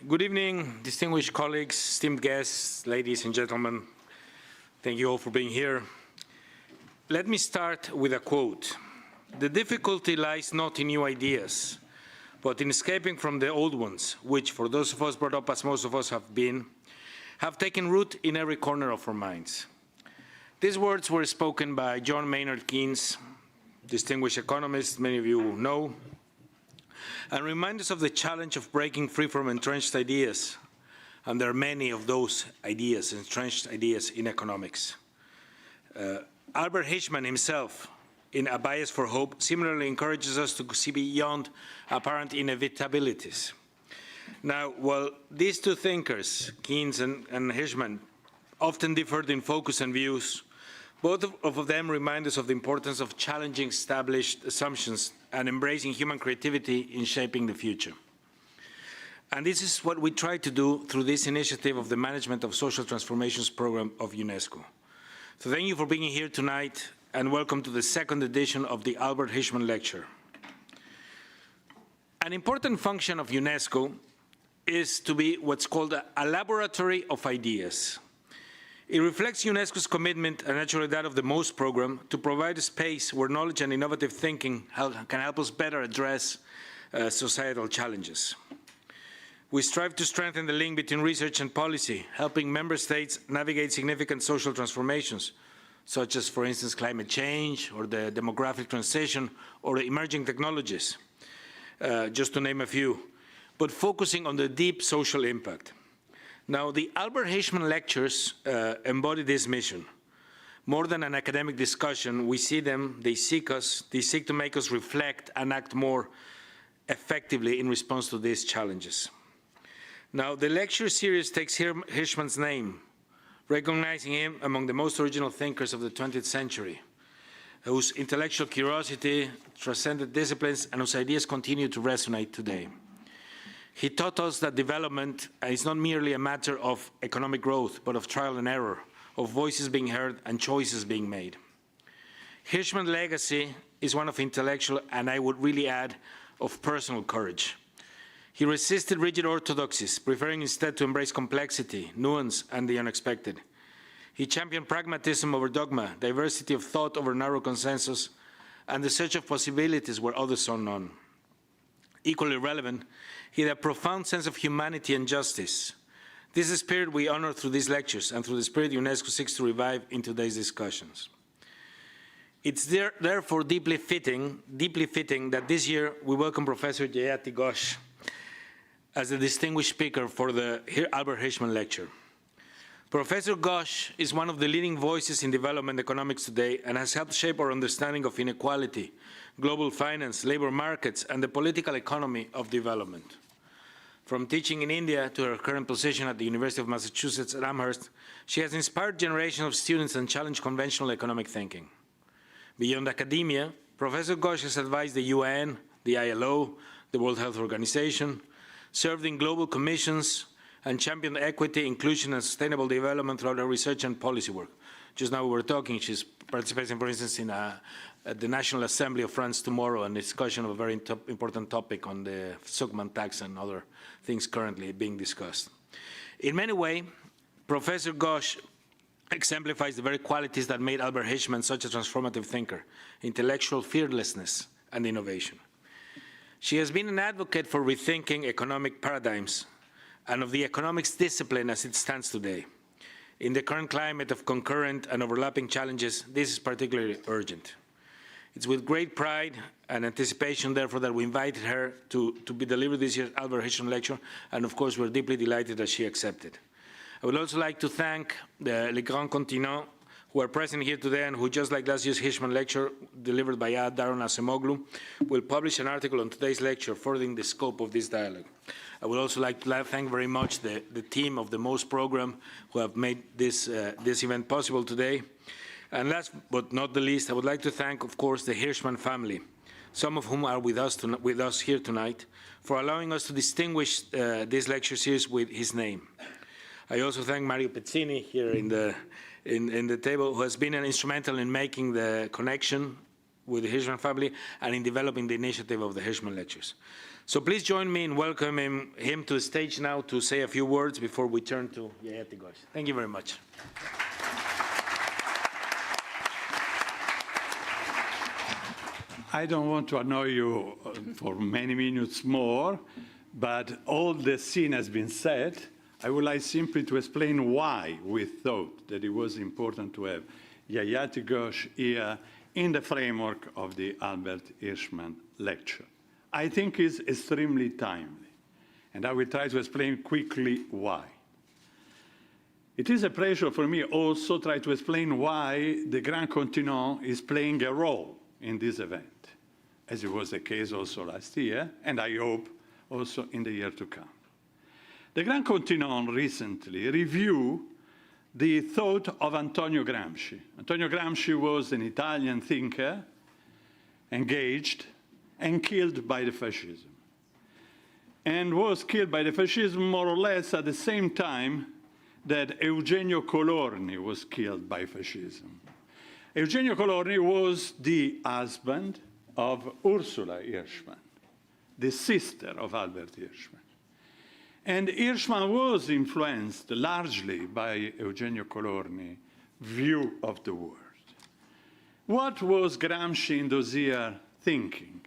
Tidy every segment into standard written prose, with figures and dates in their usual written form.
Good evening, distinguished colleagues, esteemed guests, ladies and gentlemen. Thank you all for being here. Let me start with a quote. The difficulty lies not in new ideas, but in escaping from the old ones, which, for those of us brought up as most of us have been, have taken root in every corner of our minds. These words were spoken by John Maynard Keynes, distinguished economist, many of you know, and remind us of the challenge of breaking free from entrenched ideas. And there are many of those ideas, entrenched ideas in economics. Albert Hirschman himself, in A Bias for Hope, similarly encourages us to see beyond apparent inevitabilities. Now, while these two thinkers, Keynes and Hirschman, often differed in focus and views, both of them remind us of the importance of challenging established assumptions and embracing human creativity in shaping the future. And this is what we try to do through this initiative of the Management of Social Transformations program of UNESCO. So thank you for being here tonight, and welcome to the second edition of the Albert Hirschman Lecture. An important function of UNESCO is to be what's called a laboratory of ideas. It reflects UNESCO's commitment, and naturally that of the MOST program, to provide a space where knowledge and innovative thinking can help us better address societal challenges. We strive to strengthen the link between research and policy, helping member states navigate significant social transformations, such as, for instance, climate change, or the demographic transition, or the emerging technologies, just to name a few, but focusing on the deep social impact. Now, the Albert Hirschman Lectures embody this mission. More than an academic discussion, we see them, they seek to make us reflect and act more effectively in response to these challenges. Now, the lecture series takes Hirschman's name, recognizing him among the most original thinkers of the 20th century, whose intellectual curiosity transcended disciplines and whose ideas continue to resonate today. He taught us that development is not merely a matter of economic growth, but of trial and error, of voices being heard and choices being made. Hirschman's legacy is one of intellectual, and I would really add, of personal courage. He resisted rigid orthodoxies, preferring instead to embrace complexity, nuance, and the unexpected. He championed pragmatism over dogma, diversity of thought over narrow consensus, and the search of possibilities where others saw none. Equally relevant, he had a profound sense of humanity and justice. This is the spirit we honor through these lectures, and through the spirit UNESCO seeks to revive in today's discussions. It's therefore deeply fitting that this year we welcome Professor Jayati Ghosh as a distinguished speaker for the Albert Hirschman Lecture. Professor Ghosh is one of the leading voices in development economics today and has helped shape our understanding of inequality, global finance, labor markets, and the political economy of development. From teaching in India to her current position at the University of Massachusetts at Amherst, she has inspired generations of students and challenged conventional economic thinking. Beyond academia, Professor Ghosh has advised the UN, the ILO, the World Health Organization, served in global commissions, and championed equity, inclusion, and sustainable development throughout her research and policy work. Just now we were talking, she's participating, for instance, in at the National Assembly of France tomorrow, a discussion of a very important topic on the Sukman tax and other things currently being discussed. In many ways, Professor Ghosh exemplifies the very qualities that made Albert Hirschman such a transformative thinker: intellectual fearlessness and innovation. She has been an advocate for rethinking economic paradigms and of the economics discipline as it stands today. In the current climate of concurrent and overlapping challenges, this is particularly urgent. It's with great pride and anticipation, therefore, that we invited her to be delivered this year's Albert Hirschman Lecture, and of course we're deeply delighted that she accepted. I would also like to thank the Les Grands Continents who are present here today and who, just like last year's Hirschman Lecture delivered by Daron Acemoglu, will publish an article on today's lecture furthering the scope of this dialogue. I would also like to thank very much the team of the MOST program who have made this event possible today. And last but not the least, I would like to thank, of course, the Hirschman family, some of whom are with us here tonight, for allowing us to distinguish this lecture series with his name. I also thank Mario Pezzini here in the table, who has been instrumental in making the connection with the Hirschman family and in developing the initiative of the Hirschman Lectures. So please join me in welcoming him to the stage now to say a few words before we turn to Jayati Ghosh. Thank you very much. I don't want to annoy you for many minutes more, but all the scene has been said. I would like simply to explain why we thought that it was important to have Jayati Ghosh here in the framework of the Albert Hirschman Lecture. I think it's extremely timely, and I will try to explain quickly why. It is a pleasure for me also to try to explain why the Grand Continent is playing a role in this event, as it was the case also last year, and I hope also in the year to come. The Grand Continent recently reviewed the thought of Antonio Gramsci. Antonio Gramsci was an Italian thinker, engaged, and killed by the fascism. And was killed by the fascism more or less at the same time that Eugenio Colorni was killed by fascism. Eugenio Colorni was the husband of Ursula Hirschman, the sister of Albert Hirschman. And Hirschman was influenced largely by Eugenio Colorni's view of the world. What was Gramsci in those years thinking?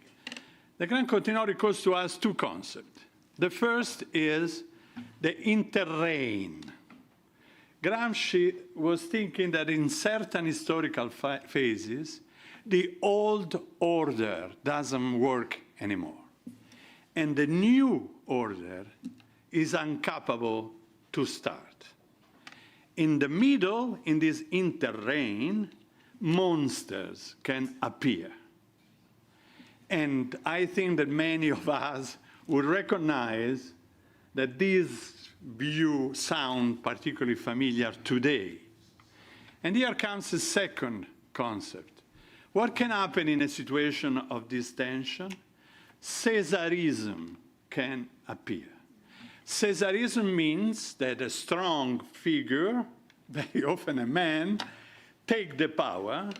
The Grand Continent recalls to us two concepts. The first is the interreign. Gramsci was thinking that in certain historical phases, the old order doesn't work anymore. And the new order is incapable to start. In the middle, in this interreign, monsters can appear. And I think that many of us would recognize that this view sounds particularly familiar today. And here comes the second concept. What can happen in a situation of this tension? Caesarism can appear. Caesarism means that a strong figure, very often a man, take the power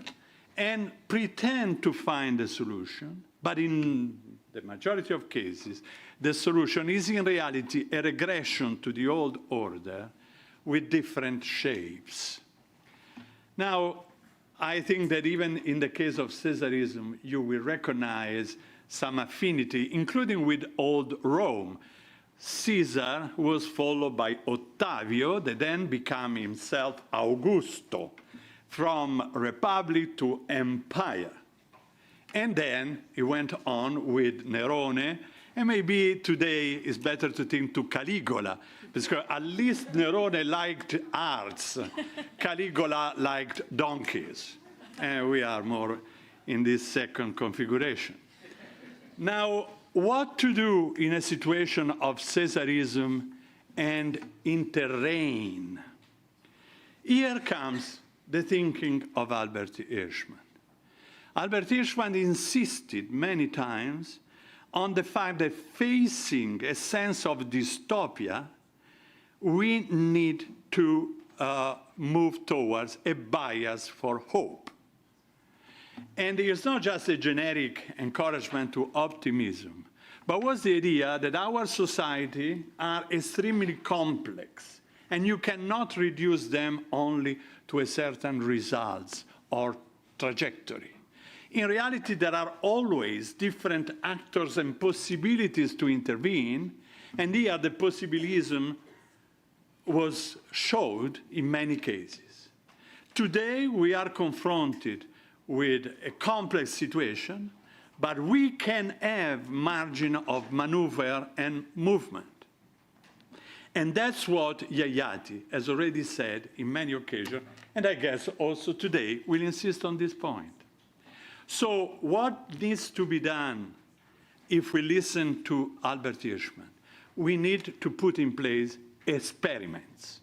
and pretend to find a solution, but in the majority of cases, the solution is in reality a regression to the old order with different shapes. Now, I think that even in the case of Caesarism, you will recognize some affinity, including with old Rome. Caesar was followed by Ottavio, that then became himself Augusto, from republic to empire. And then he went on with Nerone, and maybe today it's better to think to Caligula, because at least Nerone liked arts, Caligula liked donkeys, and we are more in this second configuration. Now, what to do in a situation of Caesarism and interreign? Here comes the thinking of Albert Hirschman. Albert Hirschman insisted many times on the fact that facing a sense of dystopia, we need to move towards a bias for hope. And it's not just a generic encouragement to optimism, but was the idea that our society are extremely complex, and you cannot reduce them only to a certain results or trajectory. In reality, there are always different actors and possibilities to intervene, and here the possibilism was showed in many cases. Today, we are confronted with a complex situation, but we can have margin of maneuver and movement. And that's what Jayati has already said in many occasions, and I guess also today will insist on this point. So what needs to be done if we listen to Albert Hirschman? We need to put in place experiments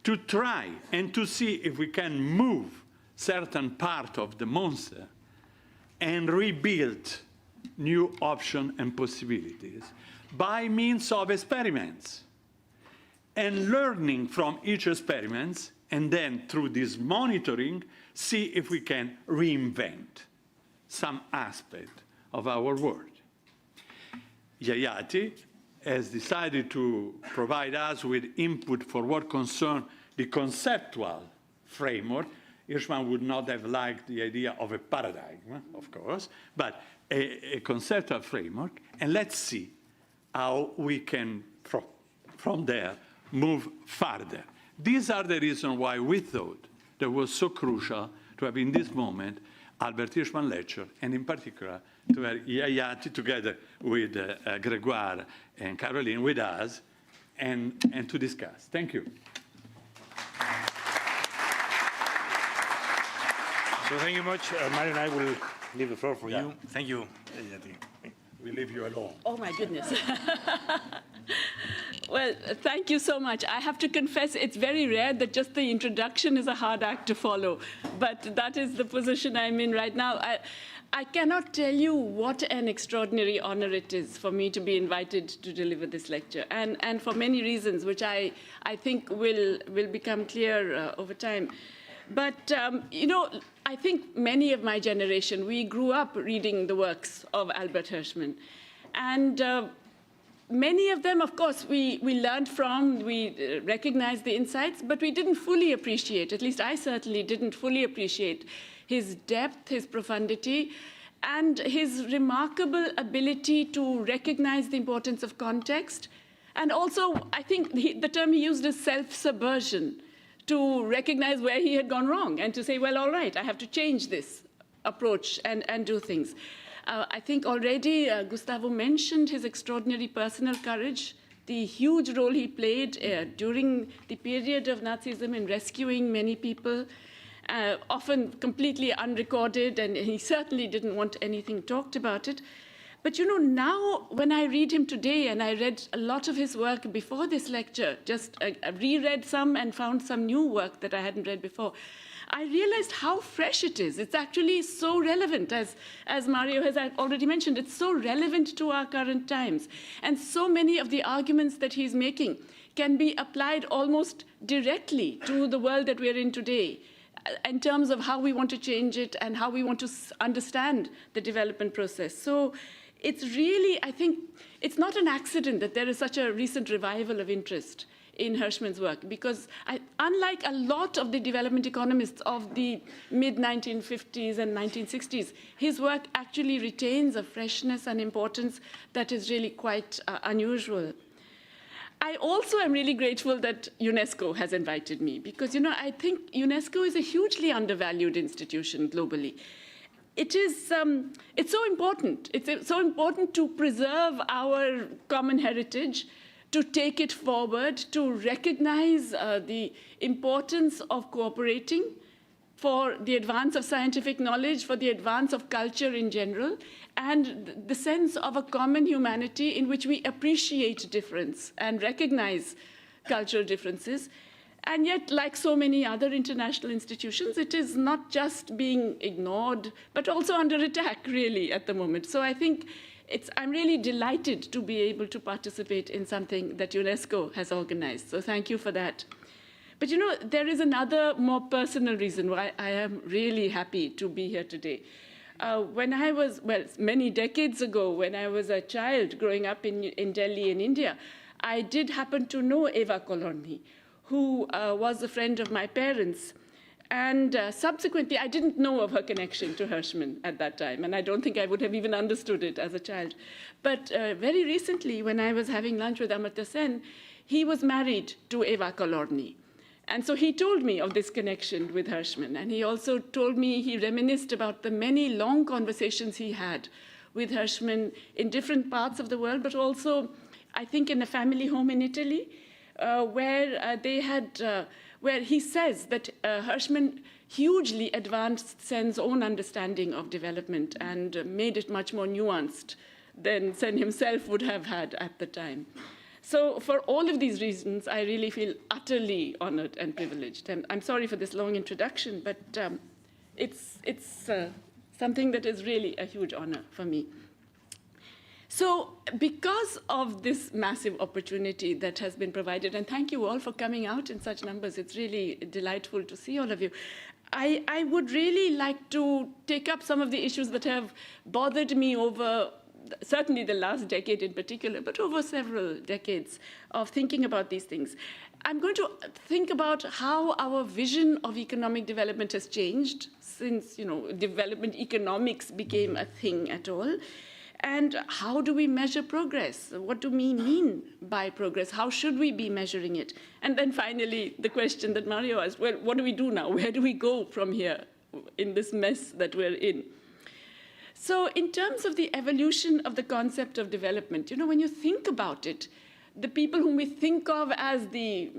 to try and to see if we can move certain part of the monster and rebuild new options and possibilities by means of experiments and learning from each experiment, and then through this monitoring, see if we can reinvent some aspect of our world. Jayati has decided to provide us with input for what concerns the conceptual framework. Hirschman would not have liked the idea of a paradigm, of course, but a conceptual framework, and let's see how we can, from there, move further. These are the reasons why we thought that was so crucial to have in this moment Albert Hirschman Lecture, and in particular to have Jayati together with Grégoire and Caroline with us, and to discuss. Thank you. So thank you much. Mario and I will leave the floor for you. Thank you, Jayati. We leave you alone. Oh, my goodness. Well, thank you so much. I have to confess, it's very rare that just the introduction is a hard act to follow, but that is the position I'm in right now. I cannot tell you what an extraordinary honor it is for me to be invited to deliver this lecture, and for many reasons, which I think will become clear over time. But, you know, I think many of my generation, we grew up reading the works of Albert Hirschman. And many of them, of course, we learned from, we recognized the insights, but we didn't fully appreciate, at least I certainly didn't fully appreciate his depth, his profundity, and his remarkable ability to recognize the importance of context. And also, I think the term he used is self-subversion, to recognize where he had gone wrong and to say, well, all right, I have to change this approach and do things. I think already Gustavo mentioned his extraordinary personal courage, the huge role he played during the period of Nazism in rescuing many people, often completely unrecorded, and he certainly didn't want anything talked about it. But you know, now when I read him today, and I read a lot of his work before this lecture, just reread some and found some new work that I hadn't read before, I realized how fresh it is. It's actually so relevant, as Mario has already mentioned, it's so relevant to our current times. And so many of the arguments that he's making can be applied almost directly to the world that we're in today, in terms of how we want to change it and how we want to understand the development process. So it's really, I think, it's not an accident that there is such a recent revival of interest in Hirschman's work, because unlike a lot of the development economists of the mid-1950s and 1960s, his work actually retains a freshness and importance that is really quite unusual. I also am really grateful that UNESCO has invited me, because, you know, I think UNESCO is a hugely undervalued institution globally. It's so important. It's so important to preserve our common heritage, to take it forward, to recognize the importance of cooperating for the advance of scientific knowledge, for the advance of culture in general, and the sense of a common humanity in which we appreciate difference and recognize cultural differences. And yet, like so many other international institutions, it is not just being ignored, but also under attack, really, at the moment. So I think I'm really delighted to be able to participate in something that UNESCO has organized. So thank you for that. But you know, there is another more personal reason why I am really happy to be here today. When I was, well, many decades ago, when I was a child growing up in Delhi in India, I did happen to know Eva Colorni, who was a friend of my parents. And subsequently, I didn't know of her connection to Hirschman at that time, and I don't think I would have even understood it as a child. But very recently, when I was having lunch with Amartya Sen, he was married to Eva Colorni. And so he told me of this connection with Hirschman, and he also told me, he reminisced about the many long conversations he had with Hirschman in different parts of the world, but also, I think, in a family home in Italy, where where he says that Hirschman hugely advanced Sen's own understanding of development and made it much more nuanced than Sen himself would have had at the time. So for all of these reasons, I really feel utterly honored and privileged. And I'm sorry for this long introduction, but it's something that is really a huge honor for me. So because of this massive opportunity that has been provided, and thank you all for coming out in such numbers, it's really delightful to see all of you, I would really like to take up some of the issues that have bothered me over certainly the last decade in particular, but over several decades of thinking about these things. I'm going to think about how our vision of economic development has changed since, development economics became a thing at all. And how do we measure progress? What do we mean by progress? How should we be measuring it? And then finally, the question that Mario asked, well, what do we do now? Where do we go from here in this mess that we're in? So in terms of the evolution of the concept of development, when you think about it, the people whom we think of as the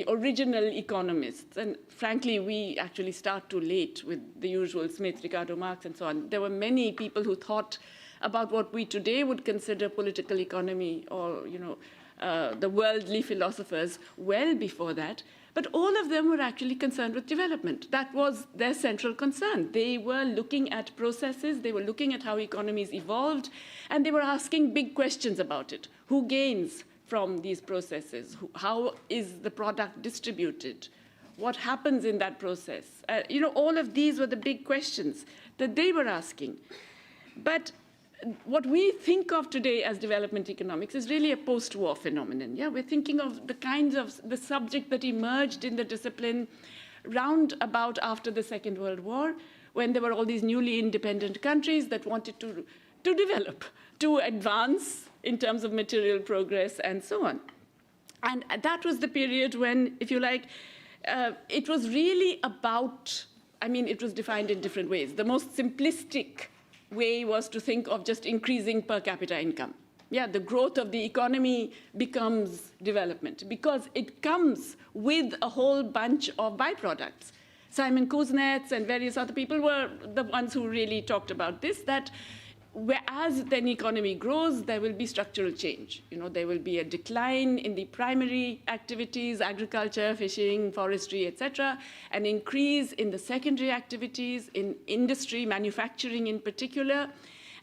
original economists, and frankly, we actually start too late with the usual Smith, Ricardo, Marx, and so on. There were many people who thought about what we today would consider political economy or, the worldly philosophers well before that. But all of them were actually concerned with development. That was their central concern. They were looking at processes, they were looking at how economies evolved, and they were asking big questions about it. Who gains from these processes? How is the product distributed? What happens in that process? All of these were the big questions that they were asking. But what we think of today as development economics is really a post-war phenomenon. Yeah, we're thinking of the subject that emerged in the discipline round about after the Second World War, when there were all these newly independent countries that wanted to develop, to advance in terms of material progress and so on. And that was the period when, if you like, it was really about, it was defined in different ways. The most simplistic way was to think of just increasing per capita income. Yeah, the growth of the economy becomes development because it comes with a whole bunch of byproducts. Simon Kuznets and various other people were the ones who really talked about this, that as an economy grows, there will be structural change. There will be a decline in the primary activities, agriculture, fishing, forestry, etc., an increase in the secondary activities, in industry, manufacturing in particular.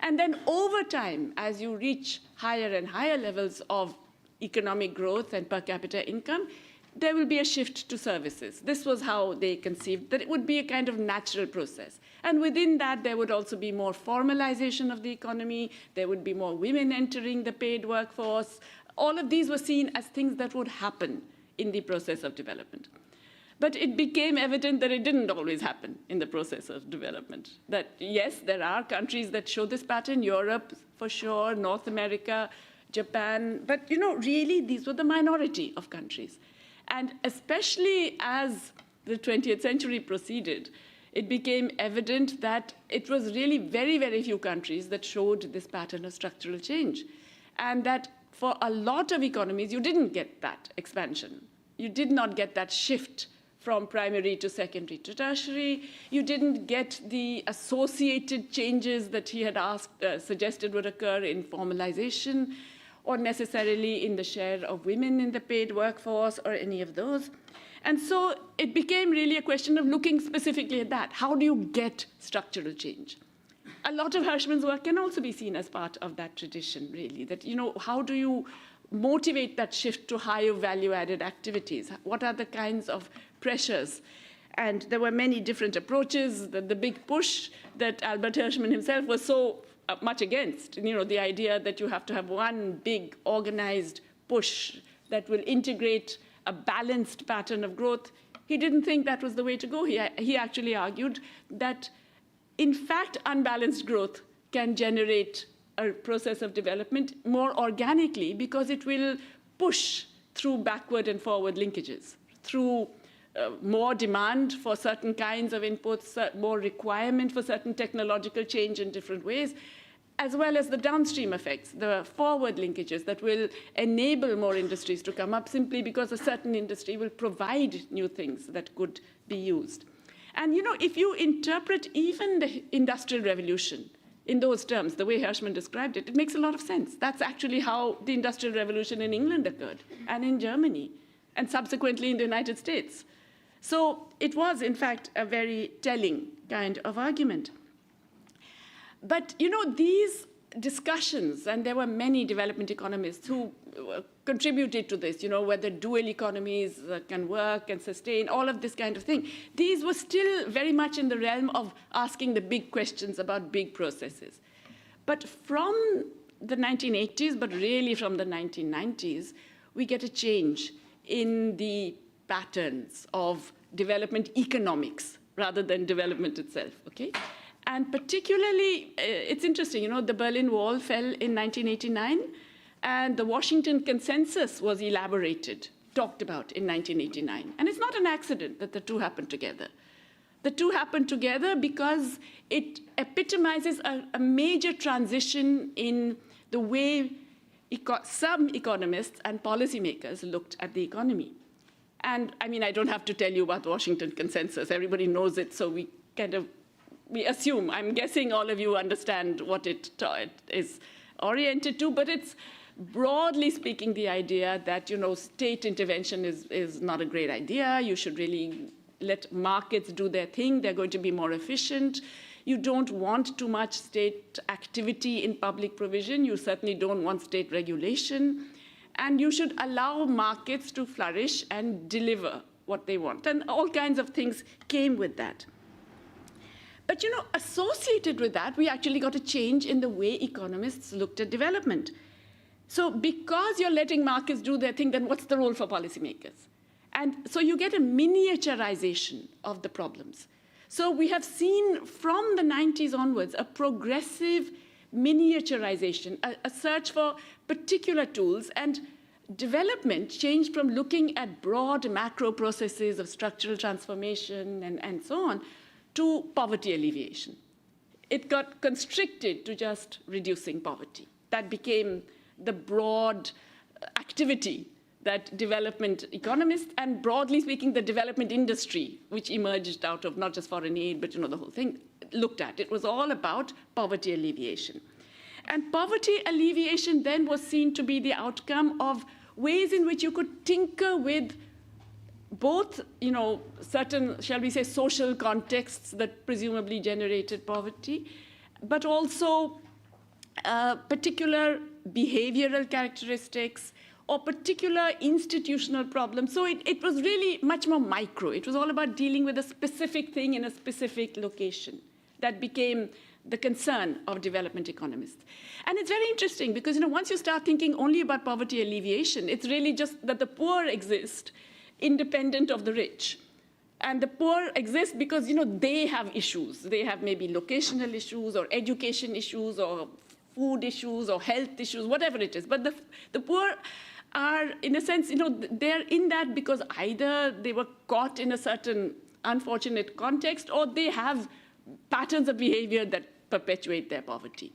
And then over time, as you reach higher and higher levels of economic growth and per capita income, there will be a shift to services. This was how they conceived that it would be a kind of natural process. And within that, there would also be more formalization of the economy. There would be more women entering the paid workforce. All of these were seen as things that would happen in the process of development. But it became evident that it didn't always happen in the process of development. That, yes, there are countries that show this pattern, Europe for sure, North America, Japan. But, really, these were the minority of countries. And especially as the 20th century proceeded, it became evident that it was really very, very few countries that showed this pattern of structural change. And that for a lot of economies, you didn't get that expansion. You did not get that shift from primary to secondary to tertiary. You didn't get the associated changes that he had suggested would occur in formalization, or necessarily in the share of women in the paid workforce, or any of those. And so it became really a question of looking specifically at that. How do you get structural change? A lot of Hirschman's work can also be seen as part of that tradition, really, that, how do you motivate that shift to higher value-added activities? What are the kinds of pressures? And there were many different approaches. The big push that Albert Hirschman himself was so much against, the idea that you have to have one big organized push that will integrate a balanced pattern of growth. He didn't think that was the way to go. He actually argued that, in fact, unbalanced growth can generate a process of development more organically because it will push through backward and forward linkages, through more demand for certain kinds of inputs, more requirement for certain technological change in different ways, as well as the downstream effects, the forward linkages that will enable more industries to come up simply because a certain industry will provide new things that could be used. And if you interpret even the Industrial Revolution in those terms, the way Hirschman described it, it makes a lot of sense. That's actually how the Industrial Revolution in England occurred, and in Germany, and subsequently in the United States. So it was, in fact, a very telling kind of argument. But, these discussions, and there were many development economists who contributed to this, whether dual economies can work and sustain, all of this kind of thing. These were still very much in the realm of asking the big questions about big processes. But from the 1980s, but really from the 1990s, we get a change in the patterns of development economics rather than development itself, okay? And particularly, it's interesting, the Berlin Wall fell in 1989, and the Washington Consensus was elaborated, talked about in 1989. And it's not an accident that the two happened together. The two happened together because it epitomizes a major transition in the way some economists and policymakers looked at the economy. And I mean, I don't have to tell you about the Washington Consensus. Everybody knows it, so we assume, I'm guessing all of you understand what it is oriented to, but it's broadly speaking the idea that, state intervention is not a great idea. You should really let markets do their thing. They're going to be more efficient. You don't want too much state activity in public provision. You certainly don't want state regulation. And you should allow markets to flourish and deliver what they want. And all kinds of things came with that. But associated with that, we actually got a change in the way economists looked at development. So because you're letting markets do their thing, then what's the role for policymakers? And so you get a miniaturization of the problems. So we have seen from the 90s onwards a progressive miniaturization, a search for particular tools, and development changed from looking at broad macro processes of structural transformation and so on to poverty alleviation. It got constricted to just reducing poverty. That became the broad activity that development economists and, broadly speaking, the development industry, which emerged out of not just foreign aid, but the whole thing, looked at. It was all about poverty alleviation. And poverty alleviation then was seen to be the outcome of ways in which you could tinker with both, certain, shall we say, social contexts that presumably generated poverty, but also particular behavioral characteristics or particular institutional problems. So it was really much more micro. It was all about dealing with a specific thing in a specific location. That became the concern of development economists. And it's very interesting because, once you start thinking only about poverty alleviation, it's really just that the poor exist independent of the rich. And the poor exist because, they have issues. They have maybe locational issues or education issues or food issues or health issues, whatever it is. But the poor are, in a sense, they're in that because either they were caught in a certain unfortunate context or they have patterns of behavior that perpetuate their poverty.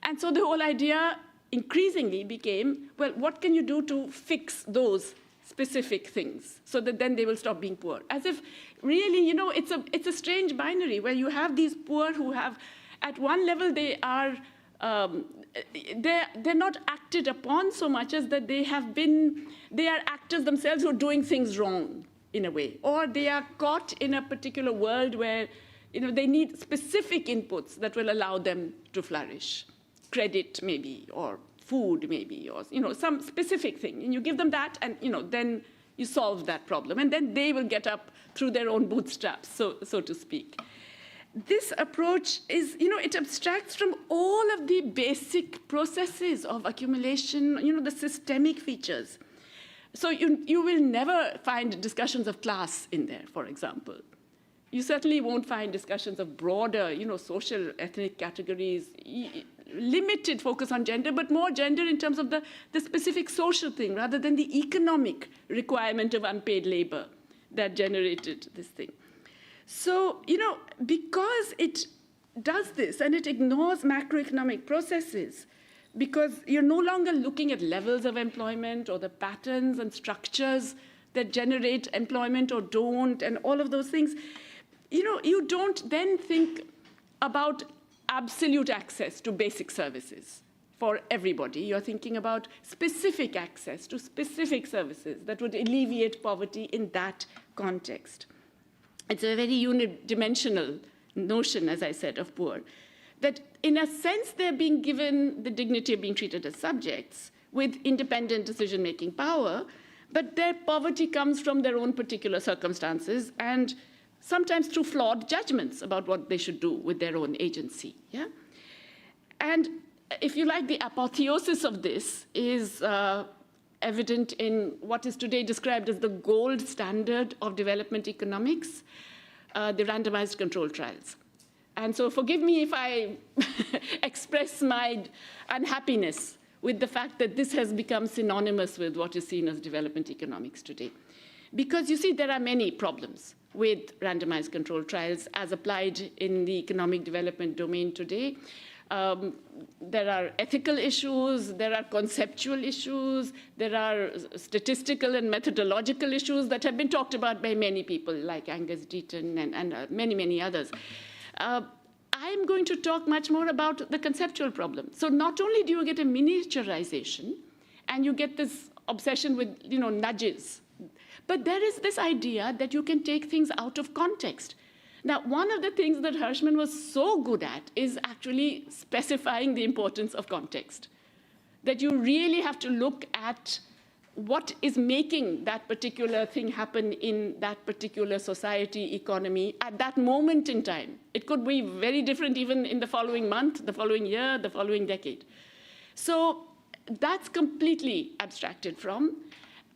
And so the whole idea increasingly became, well, what can you do to fix those specific things so that then they will stop being poor? As if really, it's a strange binary where you have these poor who have, at one level, they are they're not acted upon so much as that they are actors themselves who are doing things wrong in a way, or they are caught in a particular world where they need specific inputs that will allow them to flourish, credit maybe, or food maybe, or some specific thing, and you give them that, and then you solve that problem, and then they will get up through their own bootstraps, so to speak. This approach is, it abstracts from all of the basic processes of accumulation, the systemic features. So you will never find discussions of class in there, for example. You certainly won't find discussions of broader, social, ethnic categories, limited focus on gender, but more gender in terms of the specific social thing rather than the economic requirement of unpaid labor that generated this thing. So, because it does this and it ignores macroeconomic processes, because you're no longer looking at levels of employment or the patterns and structures that generate employment or don't, and all of those things, you don't then think about absolute access to basic services for everybody. You're thinking about specific access to specific services that would alleviate poverty in that context. It's a very unidimensional notion, as I said, of poor, that in a sense they're being given the dignity of being treated as subjects with independent decision-making power, but their poverty comes from their own particular circumstances and sometimes through flawed judgments about what they should do with their own agency. Yeah? And if you like, the apotheosis of this is evident in what is today described as the gold standard of development economics, the randomized controlled trials. And so forgive me if I express my unhappiness with the fact that this has become synonymous with what is seen as development economics today. Because you see, there are many problems with randomized controlled trials as applied in the economic development domain today. There are ethical issues, there are conceptual issues, there are statistical and methodological issues that have been talked about by many people, like Angus Deaton and many, many others. I'm going to talk much more about the conceptual problem. So not only do you get a miniaturization, and you get this obsession with nudges, but there is this idea that you can take things out of context. Now, one of the things that Hirschman was so good at is actually specifying the importance of context, that you really have to look at what is making that particular thing happen in that particular society, economy, at that moment in time. It could be very different even in the following month, the following year, the following decade. So that's completely abstracted from.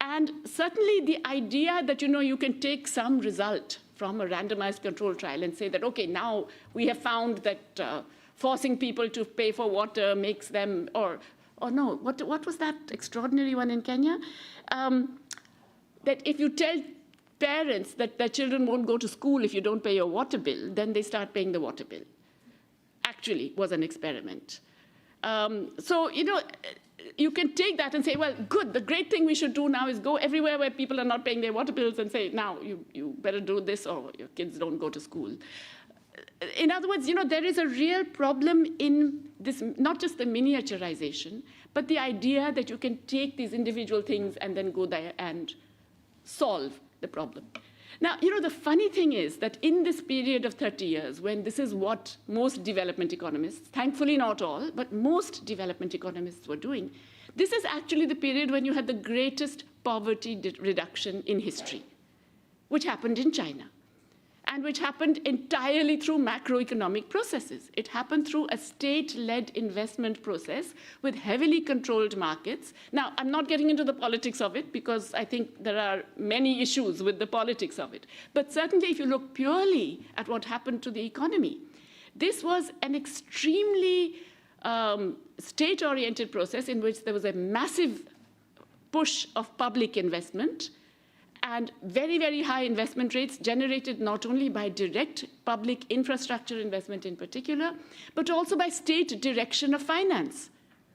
And certainly the idea that you can take some result from a randomized control trial and say that, okay, now we have found that forcing people to pay for water makes them, or no, what was that extraordinary one in Kenya? That if you tell parents that their children won't go to school if you don't pay your water bill, then they start paying the water bill. Actually was an experiment. So, you can take that and say, well, good, the great thing we should do now is go everywhere where people are not paying their water bills and say, now, you better do this or your kids don't go to school. In other words, there is a real problem in this, not just the miniaturization, but the idea that you can take these individual things and then go there and solve the problem. Now, the funny thing is that in this period of 30 years, when this is what most development economists, thankfully not all, but most development economists were doing, this is actually the period when you had the greatest poverty reduction in history, which happened in China, and which happened entirely through macroeconomic processes. It happened through a state-led investment process with heavily controlled markets. Now, I'm not getting into the politics of it because I think there are many issues with the politics of it. But certainly, if you look purely at what happened to the economy, this was an extremely state-oriented process in which there was a massive push of public investment and very, very high investment rates generated not only by direct public infrastructure investment in particular, but also by state direction of finance,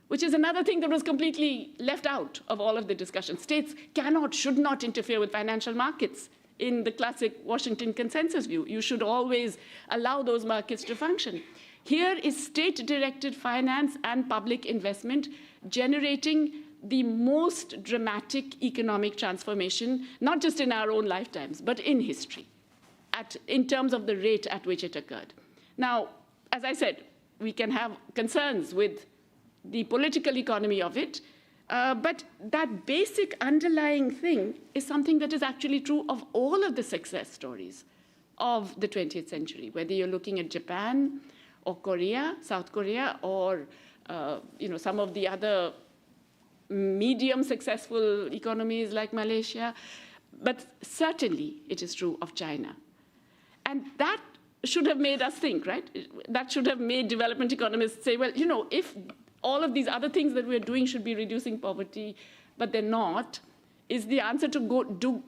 which is another thing that was completely left out of all of the discussion. States cannot, should not interfere with financial markets in the classic Washington consensus view. You should always allow those markets to function. Here is state-directed finance and public investment generating the most dramatic economic transformation, not just in our own lifetimes, but in history, in terms of the rate at which it occurred. Now, as I said, we can have concerns with the political economy of it, but that basic underlying thing is something that is actually true of all of the success stories of the 20th century, whether you're looking at Japan or Korea, South Korea, or some of the other medium successful economies like Malaysia, but certainly it is true of China. And that should have made us think, right? That should have made development economists say, well, if all of these other things that we're doing should be reducing poverty, but they're not, is the answer to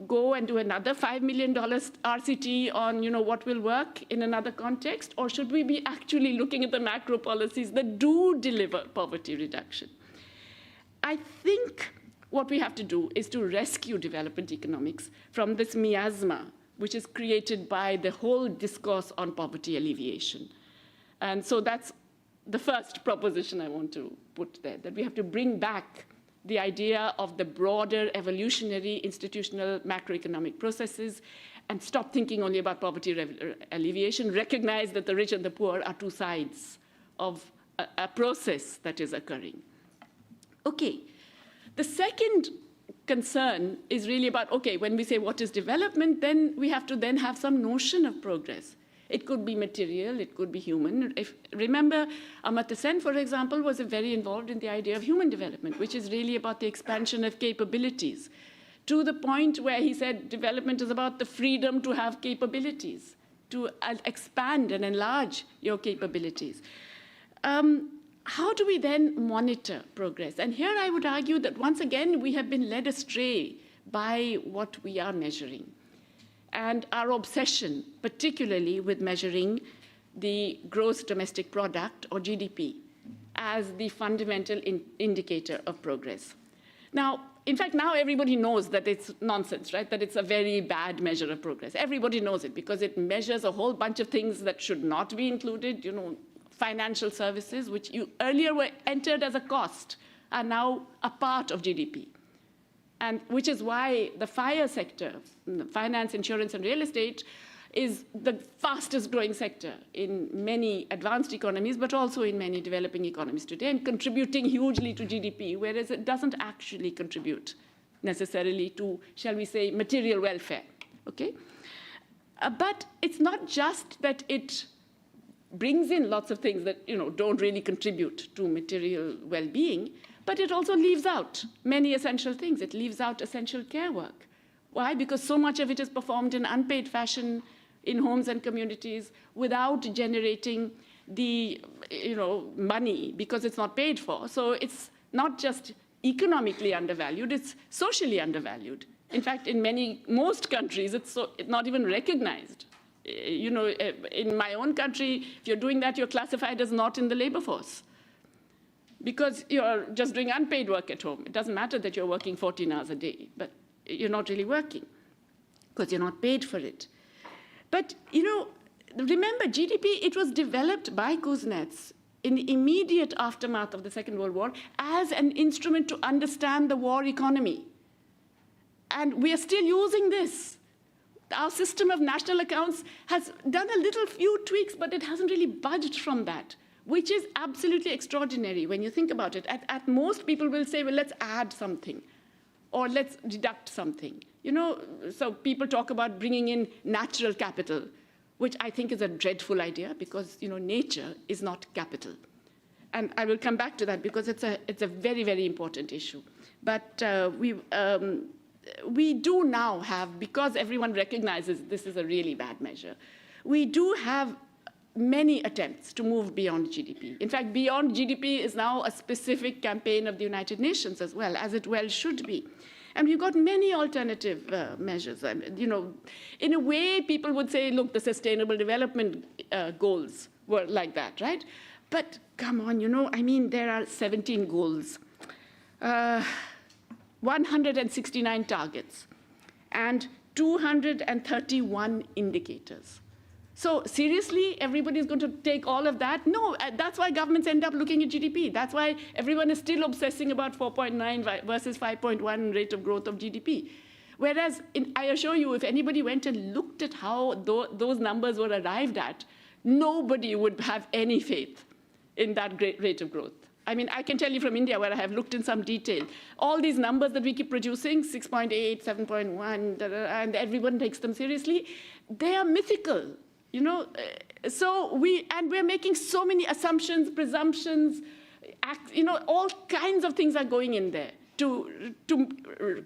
go and do another $5 million RCT on what will work in another context? Or should we be actually looking at the macro policies that do deliver poverty reduction? I think what we have to do is to rescue development economics from this miasma, which is created by the whole discourse on poverty alleviation. And so that's the first proposition I want to put there, that we have to bring back the idea of the broader evolutionary institutional macroeconomic processes and stop thinking only about poverty alleviation, recognize that the rich and the poor are two sides of a process that is occurring. Okay, the second concern is really about, okay, when we say what is development, then we have to then have some notion of progress. It could be material, it could be human. Remember, Amartya Sen, for example, was very involved in the idea of human development, which is really about the expansion of capabilities, to the point where he said development is about the freedom to have capabilities, to expand and enlarge your capabilities. How do we then monitor progress? And here I would argue that once again, we have been led astray by what we are measuring, and our obsession, particularly with measuring the gross domestic product, or GDP, as the fundamental indicator of progress. Now, in fact, now everybody knows that it's nonsense, right? That it's a very bad measure of progress. Everybody knows it because it measures a whole bunch of things that should not be included. Financial services, which earlier were entered as a cost, are now a part of GDP. And which is why the FIRE sector, finance, insurance, and real estate, is the fastest growing sector in many advanced economies, but also in many developing economies today, and contributing hugely to GDP, whereas it doesn't actually contribute necessarily to, shall we say, material welfare, okay? But it's not just that it brings in lots of things that don't really contribute to material well-being, but it also leaves out many essential things. It leaves out essential care work. Why? Because so much of it is performed in unpaid fashion in homes and communities without generating the money because it's not paid for. So it's not just economically undervalued, it's socially undervalued. In fact, in most countries, it's not even recognized. In my own country, if you're doing that, you're classified as not in the labor force because you're just doing unpaid work at home. It doesn't matter that you're working 14 hours a day, but you're not really working because you're not paid for it. But, remember, GDP, it was developed by Kuznets in the immediate aftermath of the Second World War as an instrument to understand the war economy. And we are still using this. Our system of national accounts has done a little few tweaks, but it hasn't really budged from that, which is absolutely extraordinary when you think about it. At most, people will say, well, let's add something, or let's deduct something. So people talk about bringing in natural capital, which I think is a dreadful idea because, nature is not capital. And I will come back to that because it's a very, very important issue. But we do now have, because everyone recognizes this is a really bad measure, we do have many attempts to move beyond GDP. In fact, beyond GDP is now a specific campaign of the United Nations as well, as it well should be. And we've got many alternative measures. In a way, people would say, look, the Sustainable Development Goals were like that, right? But come on, there are 17 goals. 169 targets, and 231 indicators. So seriously, everybody's going to take all of that? No, that's why governments end up looking at GDP. That's why everyone is still obsessing about 4.9 versus 5.1 rate of growth of GDP. Whereas, I assure you, if anybody went and looked at how those numbers were arrived at, nobody would have any faith in that great rate of growth. I mean, I can tell you from India, where I have looked in some detail, all these numbers that we keep producing, 6.8, 7.1, and everyone takes them seriously, they are mythical, So we're making so many assumptions, presumptions, all kinds of things are going in there to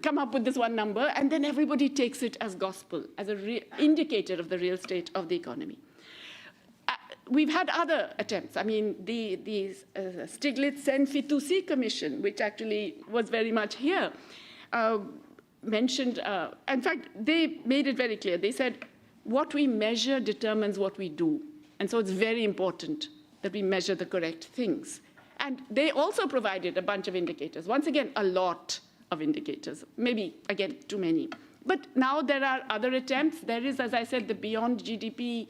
come up with this one number, and then everybody takes it as gospel, as an indicator of the real state of the economy. We've had other attempts. I mean, the Stiglitz-Sen-Fitoussi Commission, which actually was very much here, mentioned, in fact, they made it very clear. They said, what we measure determines what we do. And so it's very important that we measure the correct things. And they also provided a bunch of indicators. Once again, a lot of indicators. Maybe, again, too many. But now there are other attempts. There is, as I said, the Beyond GDP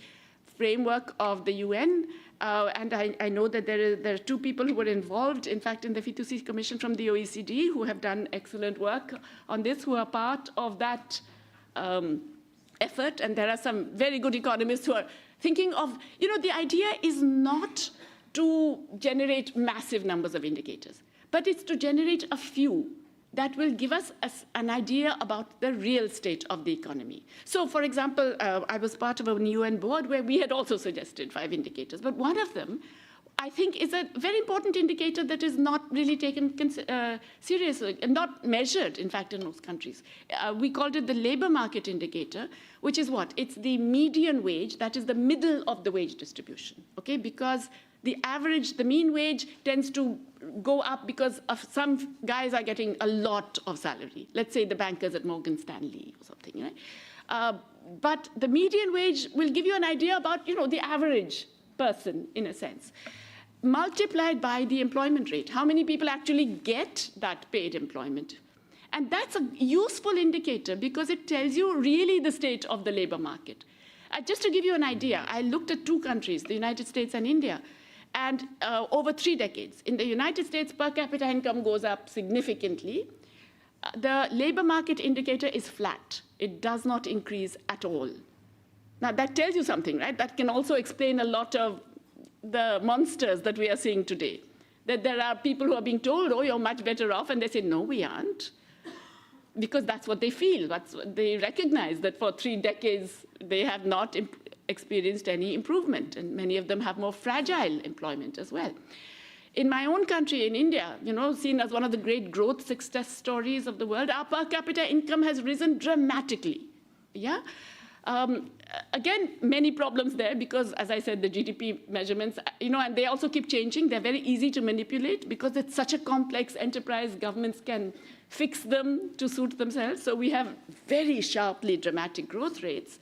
framework of the UN, and I know that there are two people who were involved, in fact, in the Fitoussi Commission from the OECD, who have done excellent work on this, who are part of that effort, and there are some very good economists who are thinking of, the idea is not to generate massive numbers of indicators, but it's to generate a few that will give us an idea about the real state of the economy. So, for example, I was part of a UN board where we had also suggested 5 indicators, but one of them, I think, is a very important indicator that is not really taken seriously and not measured, in fact, in most countries. We called it the labor market indicator, which is what? It's the median wage, that is the middle of the wage distribution, okay? Because the average, the mean wage tends to go up because of some guys are getting a lot of salary. Let's say the bankers at Morgan Stanley or something, right? But the median wage will give you an idea about, the average person, in a sense, multiplied by the employment rate. How many people actually get that paid employment? And that's a useful indicator because it tells you really the state of the labor market. Just to give you an idea, I looked at 2 countries, the United States and India, and over 3 decades. In the United States, per capita income goes up significantly. The labor market indicator is flat. It does not increase at all. Now, that tells you something, right? That can also explain a lot of the monsters that we are seeing today. That there are people who are being told, oh, you're much better off, and they say, no, we aren't. Because that's what they feel. That's what they recognize, that for 3 decades, they have not experienced any improvement, and many of them have more fragile employment as well. In my own country, in India, seen as one of the great growth success stories of the world, our per capita income has risen dramatically. Yeah? Again, many problems there because, as I said, the GDP measurements, and they also keep changing. They're very easy to manipulate because it's such a complex enterprise. Governments can fix them to suit themselves. So we have very sharply dramatic growth rates.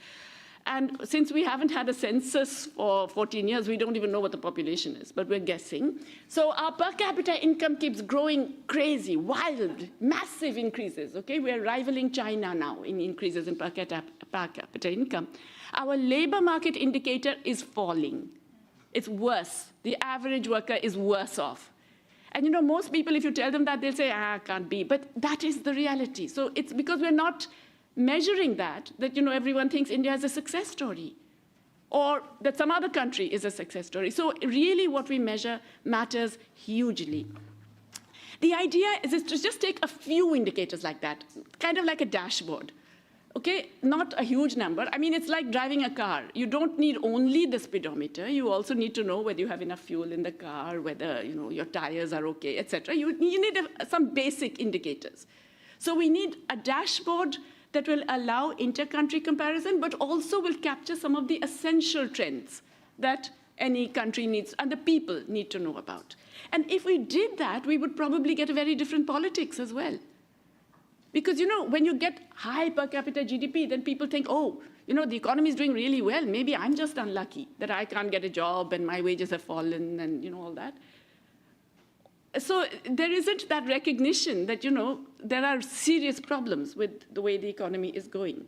And since we haven't had a census for 14 years, we don't even know what the population is, but we're guessing. So our per capita income keeps growing crazy, wild, massive increases, okay? We're rivaling China now in increases in per capita income. Our labor market indicator is falling. It's worse. The average worker is worse off. And most people, if you tell them that, they'll say, can't be. But that is the reality. So it's because we're not measuring that everyone thinks India is a success story or that some other country is a success story. So really what we measure matters hugely. The idea is to just take a few indicators like that, kind of like a dashboard, okay? Not a huge number. I mean, it's like driving a car. You don't need only the speedometer. You also need to know whether you have enough fuel in the car, whether your tires are okay, etc. You need some basic indicators. So we need a dashboard that will allow inter-country comparison, but also will capture some of the essential trends that any country needs and the people need to know about. And if we did that, we would probably get a very different politics as well. Because, when you get high per capita GDP, then people think, oh, the economy is doing really well. Maybe I'm just unlucky that I can't get a job and my wages have fallen and, all that. So there isn't that recognition that, there are serious problems with the way the economy is going.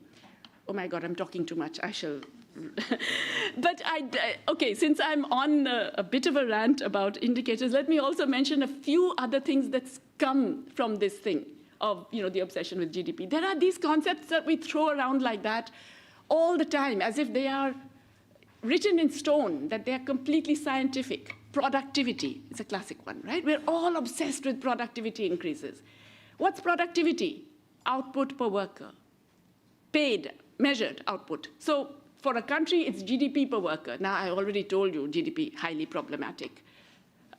Oh my God, I'm talking too much. I shall. But okay, since I'm on a bit of a rant about indicators, let me also mention a few other things that's come from this thing of, the obsession with GDP. There are these concepts that we throw around like that all the time, as if they are written in stone, that they are completely scientific. Productivity is a classic one, right? We're all obsessed with productivity increases. What's productivity? Output per worker. Paid, measured output. So for a country, it's GDP per worker. Now, I already told you GDP, highly problematic.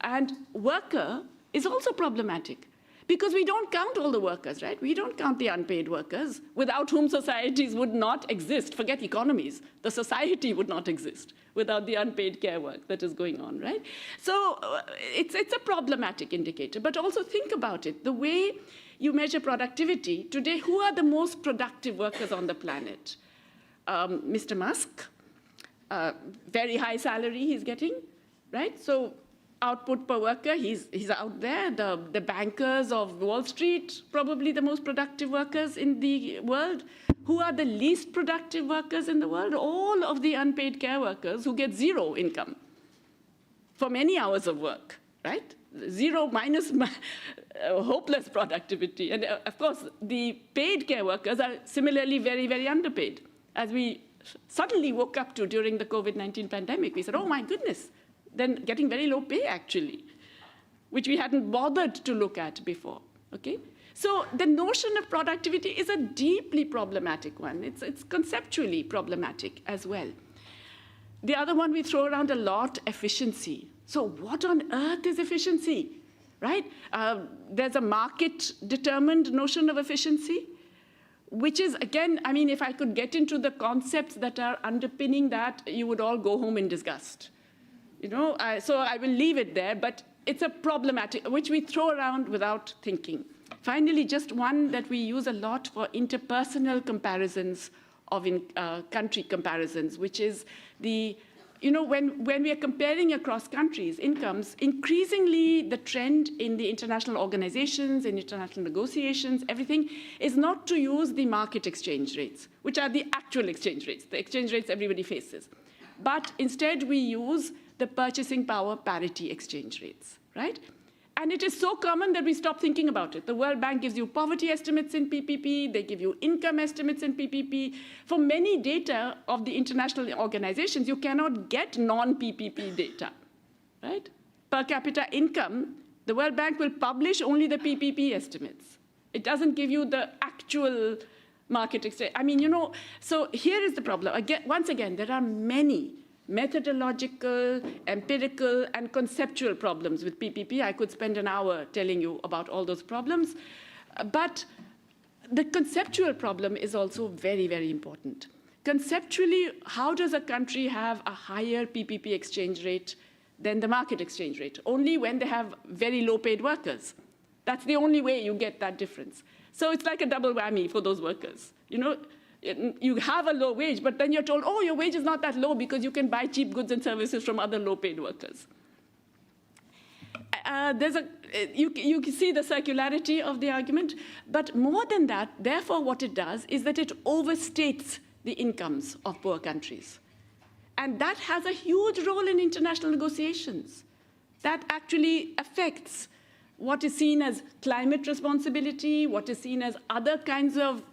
And worker is also problematic because we don't count all the workers, right? We don't count the unpaid workers, without whom societies would not exist. Forget economies. The society would not exist without the unpaid care work that is going on, right? So it's a problematic indicator. But also think about it. The way you measure productivity, today, who are the most productive workers on the planet? Mr. Musk, very high salary he's getting, right? So output per worker, he's out there. The bankers of Wall Street, probably the most productive workers in the world. Who are the least productive workers in the world? All of the unpaid care workers who get zero income for many hours of work, right? Zero minus hopeless productivity. And of course, the paid care workers are similarly very, very underpaid. As we suddenly woke up to during the COVID-19 pandemic, we said, oh my goodness, then getting very low pay actually, which we hadn't bothered to look at before, okay? So the notion of productivity is a deeply problematic one. It's conceptually problematic as well. The other one we throw around a lot, efficiency. So what on earth is efficiency, right? There's a market-determined notion of efficiency, which is, again, I mean, if I could get into the concepts that are underpinning that, you would all go home in disgust. So I will leave it there, but it's a problematic, which we throw around without thinking. Finally, just one that we use a lot for interpersonal comparisons of country comparisons, which is when we are comparing across countries' incomes, increasingly the trend in the international organizations, in international negotiations, everything is not to use the market exchange rates, which are the actual exchange rates, the exchange rates everybody faces. But instead, we use the purchasing power parity exchange rates, right? And it is so common that we stop thinking about it. The World Bank gives you poverty estimates in PPP. They give you income estimates in PPP. For many data of the international organizations, you cannot get non-PPP data, right? Per capita income, the World Bank will publish only the PPP estimates. It doesn't give you the actual market exchange. I mean, so here is the problem. Once again, there are many methodological, empirical, and conceptual problems with PPP. I could spend an hour telling you about all those problems. But the conceptual problem is also very, very important. Conceptually, how does a country have a higher PPP exchange rate than the market exchange rate? Only when they have very low-paid workers. That's the only way you get that difference. So it's like a double whammy for those workers. You have a low wage, but then you're told, oh, your wage is not that low because you can buy cheap goods and services from other low-paid workers. You can see the circularity of the argument, but more than that, therefore, what it does is that it overstates the incomes of poor countries. And that has a huge role in international negotiations. That actually affects what is seen as climate responsibility, what is seen as other kinds of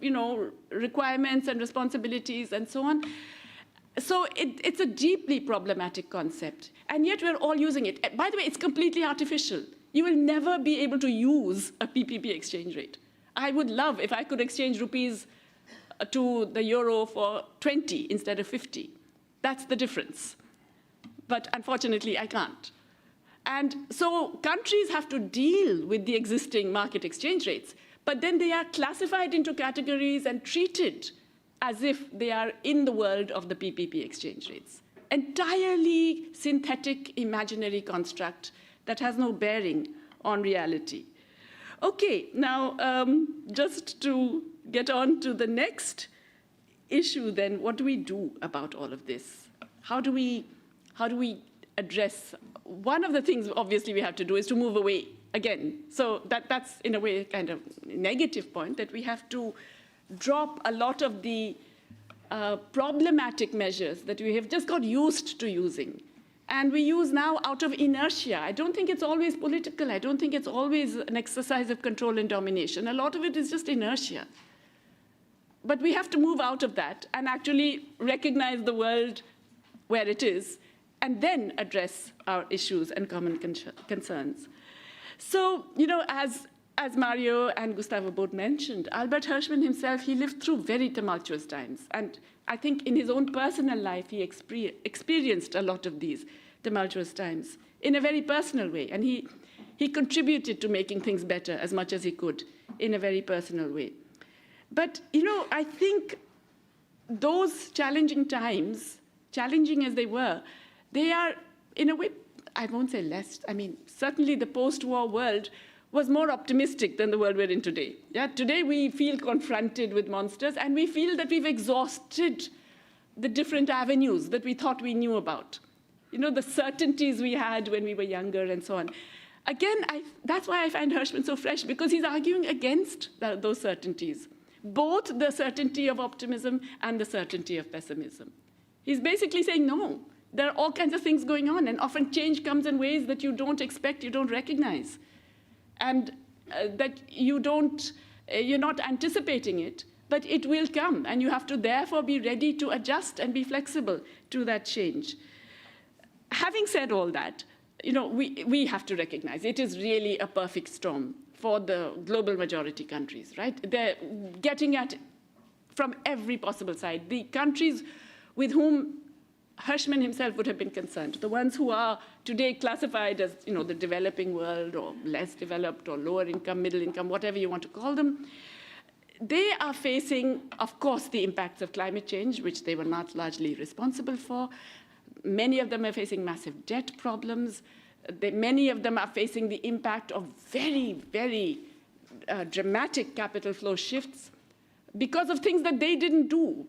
requirements and responsibilities and so on. So it's a deeply problematic concept, and yet we're all using it. By the way, it's completely artificial. You will never be able to use a PPP exchange rate. I would love if I could exchange rupees to the euro for 20 instead of 50. That's the difference. But unfortunately, I can't. And so countries have to deal with the existing market exchange rates, but then they are classified into categories and treated as if they are in the world of the PPP exchange rates. Entirely synthetic, imaginary construct that has no bearing on reality. Okay, now just to get on to the next issue then, what do we do about all of this? How do we address? One of the things, obviously, we have to do is to move away again. So that's, in a way, kind of negative point, that we have to drop a lot of the problematic measures that we have just got used to using. And we use now out of inertia. I don't think it's always political. I don't think it's always an exercise of control and domination. A lot of it is just inertia. But we have to move out of that and actually recognize the world where it is, and then address our issues and common concerns. So, as Mario and Gustavo both mentioned, Albert Hirschman himself, he lived through very tumultuous times. And I think in his own personal life, he experienced a lot of these tumultuous times in a very personal way. And he contributed to making things better as much as he could in a very personal way. But, I think those challenging times, challenging as they were, they are, in a way, I won't say less. I mean, certainly the post-war world was more optimistic than the world we're in today. Yeah? Today we feel confronted with monsters, and we feel that we've exhausted the different avenues that we thought we knew about. The certainties we had when we were younger and so on. Again, that's why I find Hirschman so fresh, because he's arguing against those certainties, both the certainty of optimism and the certainty of pessimism. He's basically saying, no, there are all kinds of things going on, and often change comes in ways that you don't expect, you don't recognize, and that you're not anticipating it, but it will come, and you have to therefore be ready to adjust and be flexible to that change. Having said all that, we have to recognize it is really a perfect storm for the global majority countries, right? They're getting at it from every possible side. The countries with whom Hirschman himself would have been concerned, the ones who are today classified as, you know, the developing world or less developed or lower income, middle income, whatever you want to call them, they are facing, of course, the impacts of climate change, which they were not largely responsible for. Many of them are facing massive debt problems. Many of them are facing the impact of very, very dramatic capital flow shifts because of things that they didn't do,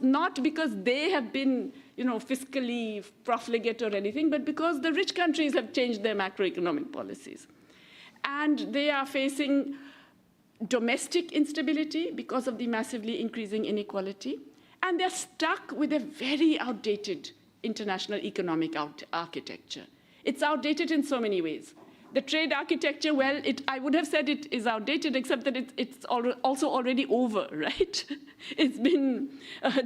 not because they have been, you know, fiscally profligate or anything, but because the rich countries have changed their macroeconomic policies. And they are facing domestic instability because of the massively increasing inequality, and they're stuck with a very outdated international economic architecture. It's outdated in so many ways. The trade architecture, well, I would have said it is outdated, except that it's also already over, right? It's been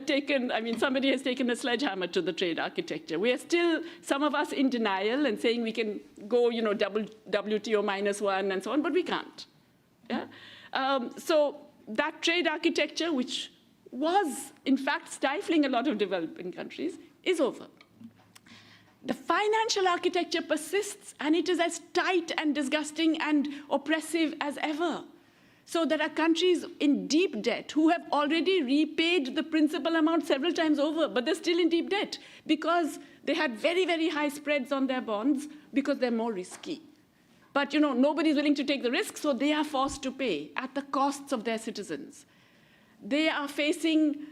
taken, I mean, somebody has taken a sledgehammer to the trade architecture. We are still, some of us, in denial and saying we can go, you know, WTO -1 and so on, but we can't. Yeah? So that trade architecture, which was, in fact, stifling a lot of developing countries, is over. The financial architecture persists, and it is as tight and disgusting and oppressive as ever. So there are countries in deep debt who have already repaid the principal amount several times over, but they're still in deep debt because they had very, very high spreads on their bonds because they're more risky. But, you know, nobody's willing to take the risk, so they are forced to pay at the costs of their citizens. They are facing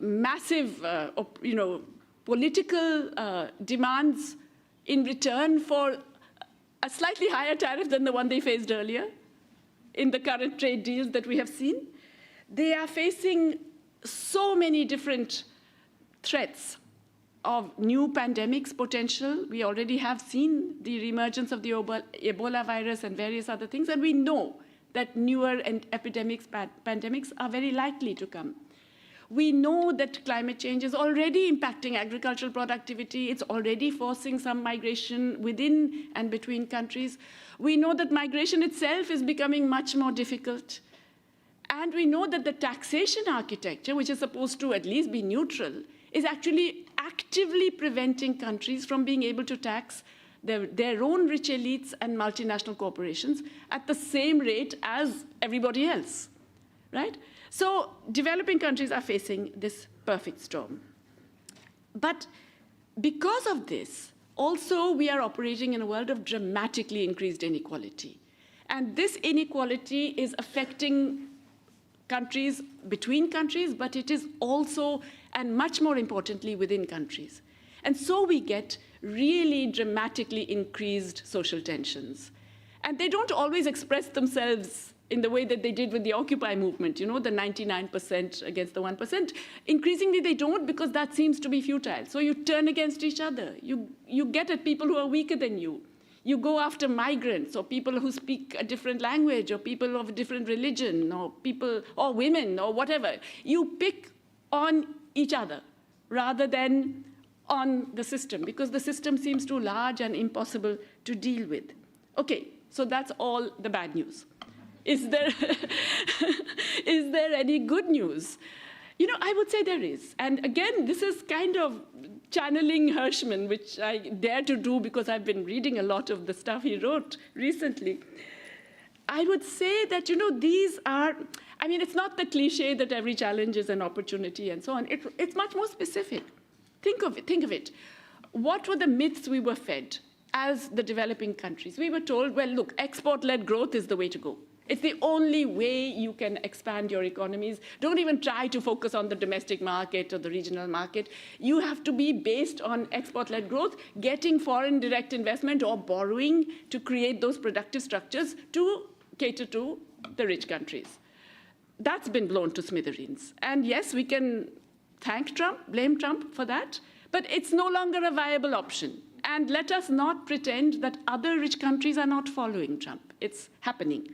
massive, you know, political demands in return for a slightly higher tariff than the one they faced earlier in the current trade deals that we have seen. They are facing so many different threats of new pandemics potential. We already have seen the reemergence of the Ebola virus and various other things, and we know that newer epidemics, pandemics are very likely to come. We know that climate change is already impacting agricultural productivity. It's already forcing some migration within and between countries. We know that migration itself is becoming much more difficult. And we know that the taxation architecture, which is supposed to at least be neutral, is actually actively preventing countries from being able to tax their own rich elites and multinational corporations at the same rate as everybody else, right? So developing countries are facing this perfect storm. But because of this, also we are operating in a world of dramatically increased inequality. And this inequality is affecting countries, between countries, but it is also, and much more importantly, within countries. And so we get really dramatically increased social tensions. And they don't always express themselves in the way that they did with the Occupy movement, you know, the 99% against the 1%. Increasingly, they don't, because that seems to be futile. So you turn against each other. You get at people who are weaker than you. You go after migrants or people who speak a different language or people of a different religion or people or women or whatever. You pick on each other rather than on the system, because the system seems too large and impossible to deal with. Okay, so that's all the bad news. Is there any good news? You know, I would say there is. And again, this is kind of channeling Hirschman, which I dare to do because I've been reading a lot of the stuff he wrote recently. I would say that, you know, these are, I mean, it's not the cliche that every challenge is an opportunity and so on. It's much more specific. Think of it. What were the myths we were fed as the developing countries? We were told, well, look, export-led growth is the way to go. It's the only way you can expand your economies. Don't even try to focus on the domestic market or the regional market. You have to be based on export-led growth, getting foreign direct investment or borrowing to create those productive structures to cater to the rich countries. That's been blown to smithereens. And yes, we can thank Trump, blame Trump for that, but it's no longer a viable option. And let us not pretend that other rich countries are not following Trump. It's happening.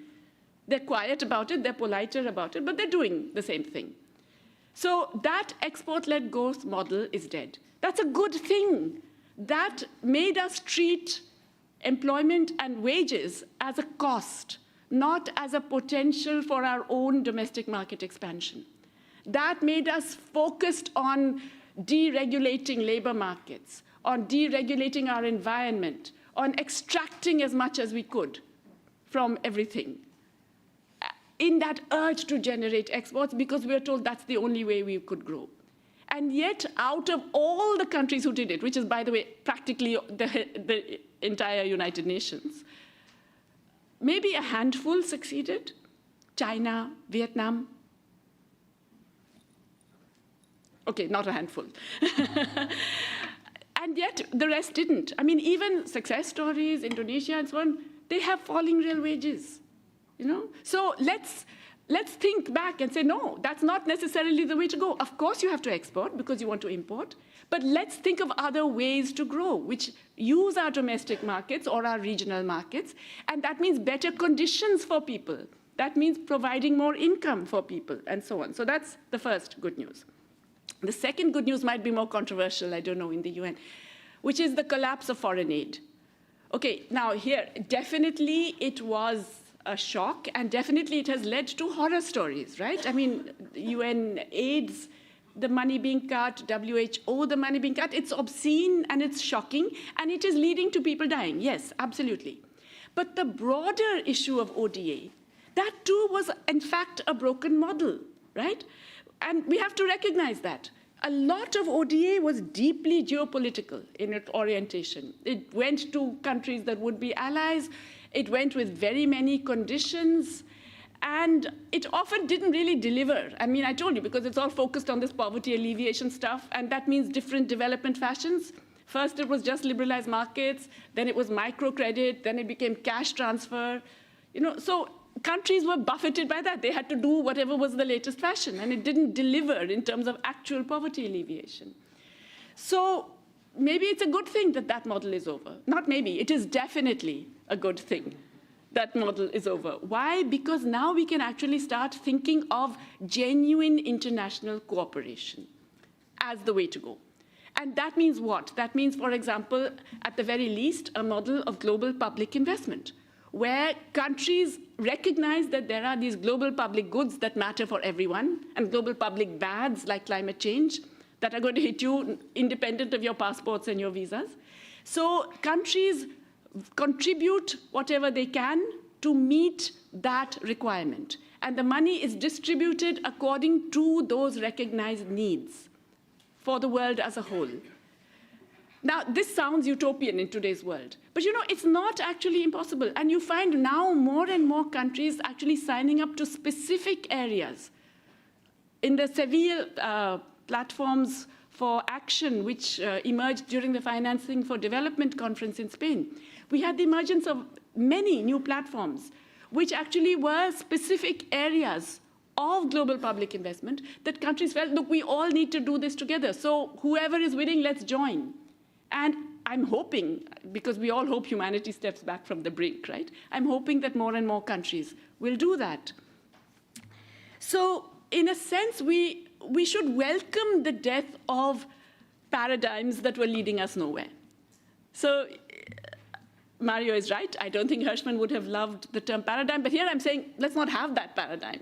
They're quiet about it, they're politer about it, but they're doing the same thing. So that export-led growth model is dead. That's a good thing. That made us treat employment and wages as a cost not as a potential for our own domestic market expansion. That made us focused on deregulating labor markets, on deregulating our environment, on extracting as much as we could from everything, in that urge to generate exports, because we were told that's the only way we could grow. And yet, out of all the countries who did it, which is, by the way, practically the entire United Nations, maybe a handful succeeded: China, Vietnam. Okay, not a handful. And yet, the rest didn't. I mean, even success stories, Indonesia and so on, they have falling real wages. You know? So let's think back and say, no, that's not necessarily the way to go. Of course, you have to export because you want to import, but let's think of other ways to grow, which use our domestic markets or our regional markets, and that means better conditions for people. That means providing more income for people, and so on. So that's the first good news. The second good news might be more controversial, I don't know, in the UN, which is the collapse of foreign aid. Okay, now here, definitely it was a shock, and definitely it has led to horror stories, right? I mean, UN AIDS, the money being cut, WHO, the money being cut, it's obscene and it's shocking, and it is leading to people dying. Yes, absolutely. But the broader issue of ODA, that too was in fact a broken model, right? And we have to recognize that. A lot of ODA was deeply geopolitical in its orientation. It went to countries that would be allies. It went with very many conditions. And it often didn't really deliver. I mean, I told you, because it's all focused on this poverty alleviation stuff, and that means different development fashions. First, it was just liberalized markets. Then it was microcredit. Then it became cash transfer. You know, so countries were buffeted by that. They had to do whatever was the latest fashion, and it didn't deliver in terms of actual poverty alleviation. So maybe it's a good thing that that model is over. Not maybe, it is definitely a good thing that model is over. Why? Because now we can actually start thinking of genuine international cooperation as the way to go. And that means what? That means, for example, at the very least, a model of global public investment, where countries recognize that there are these global public goods that matter for everyone, and global public bads like climate change that are going to hit you independent of your passports and your visas. So countries contribute whatever they can to meet that requirement. And the money is distributed according to those recognized needs for the world as a whole. Now, this sounds utopian in today's world, but you know, it's not actually impossible. And you find now more and more countries actually signing up to specific areas. In the Seville platforms for action, which emerged during the Financing for Development conference in Spain, we had the emergence of many new platforms, which actually were specific areas of global public investment that countries felt, look, we all need to do this together. So whoever is willing, let's join. And I'm hoping, because we all hope humanity steps back from the brink, right? I'm hoping that more and more countries will do that. So in a sense, we should welcome the death of paradigms that were leading us nowhere. So Mario is right. I don't think Hirschman would have loved the term paradigm, but here I'm saying, let's not have that paradigm.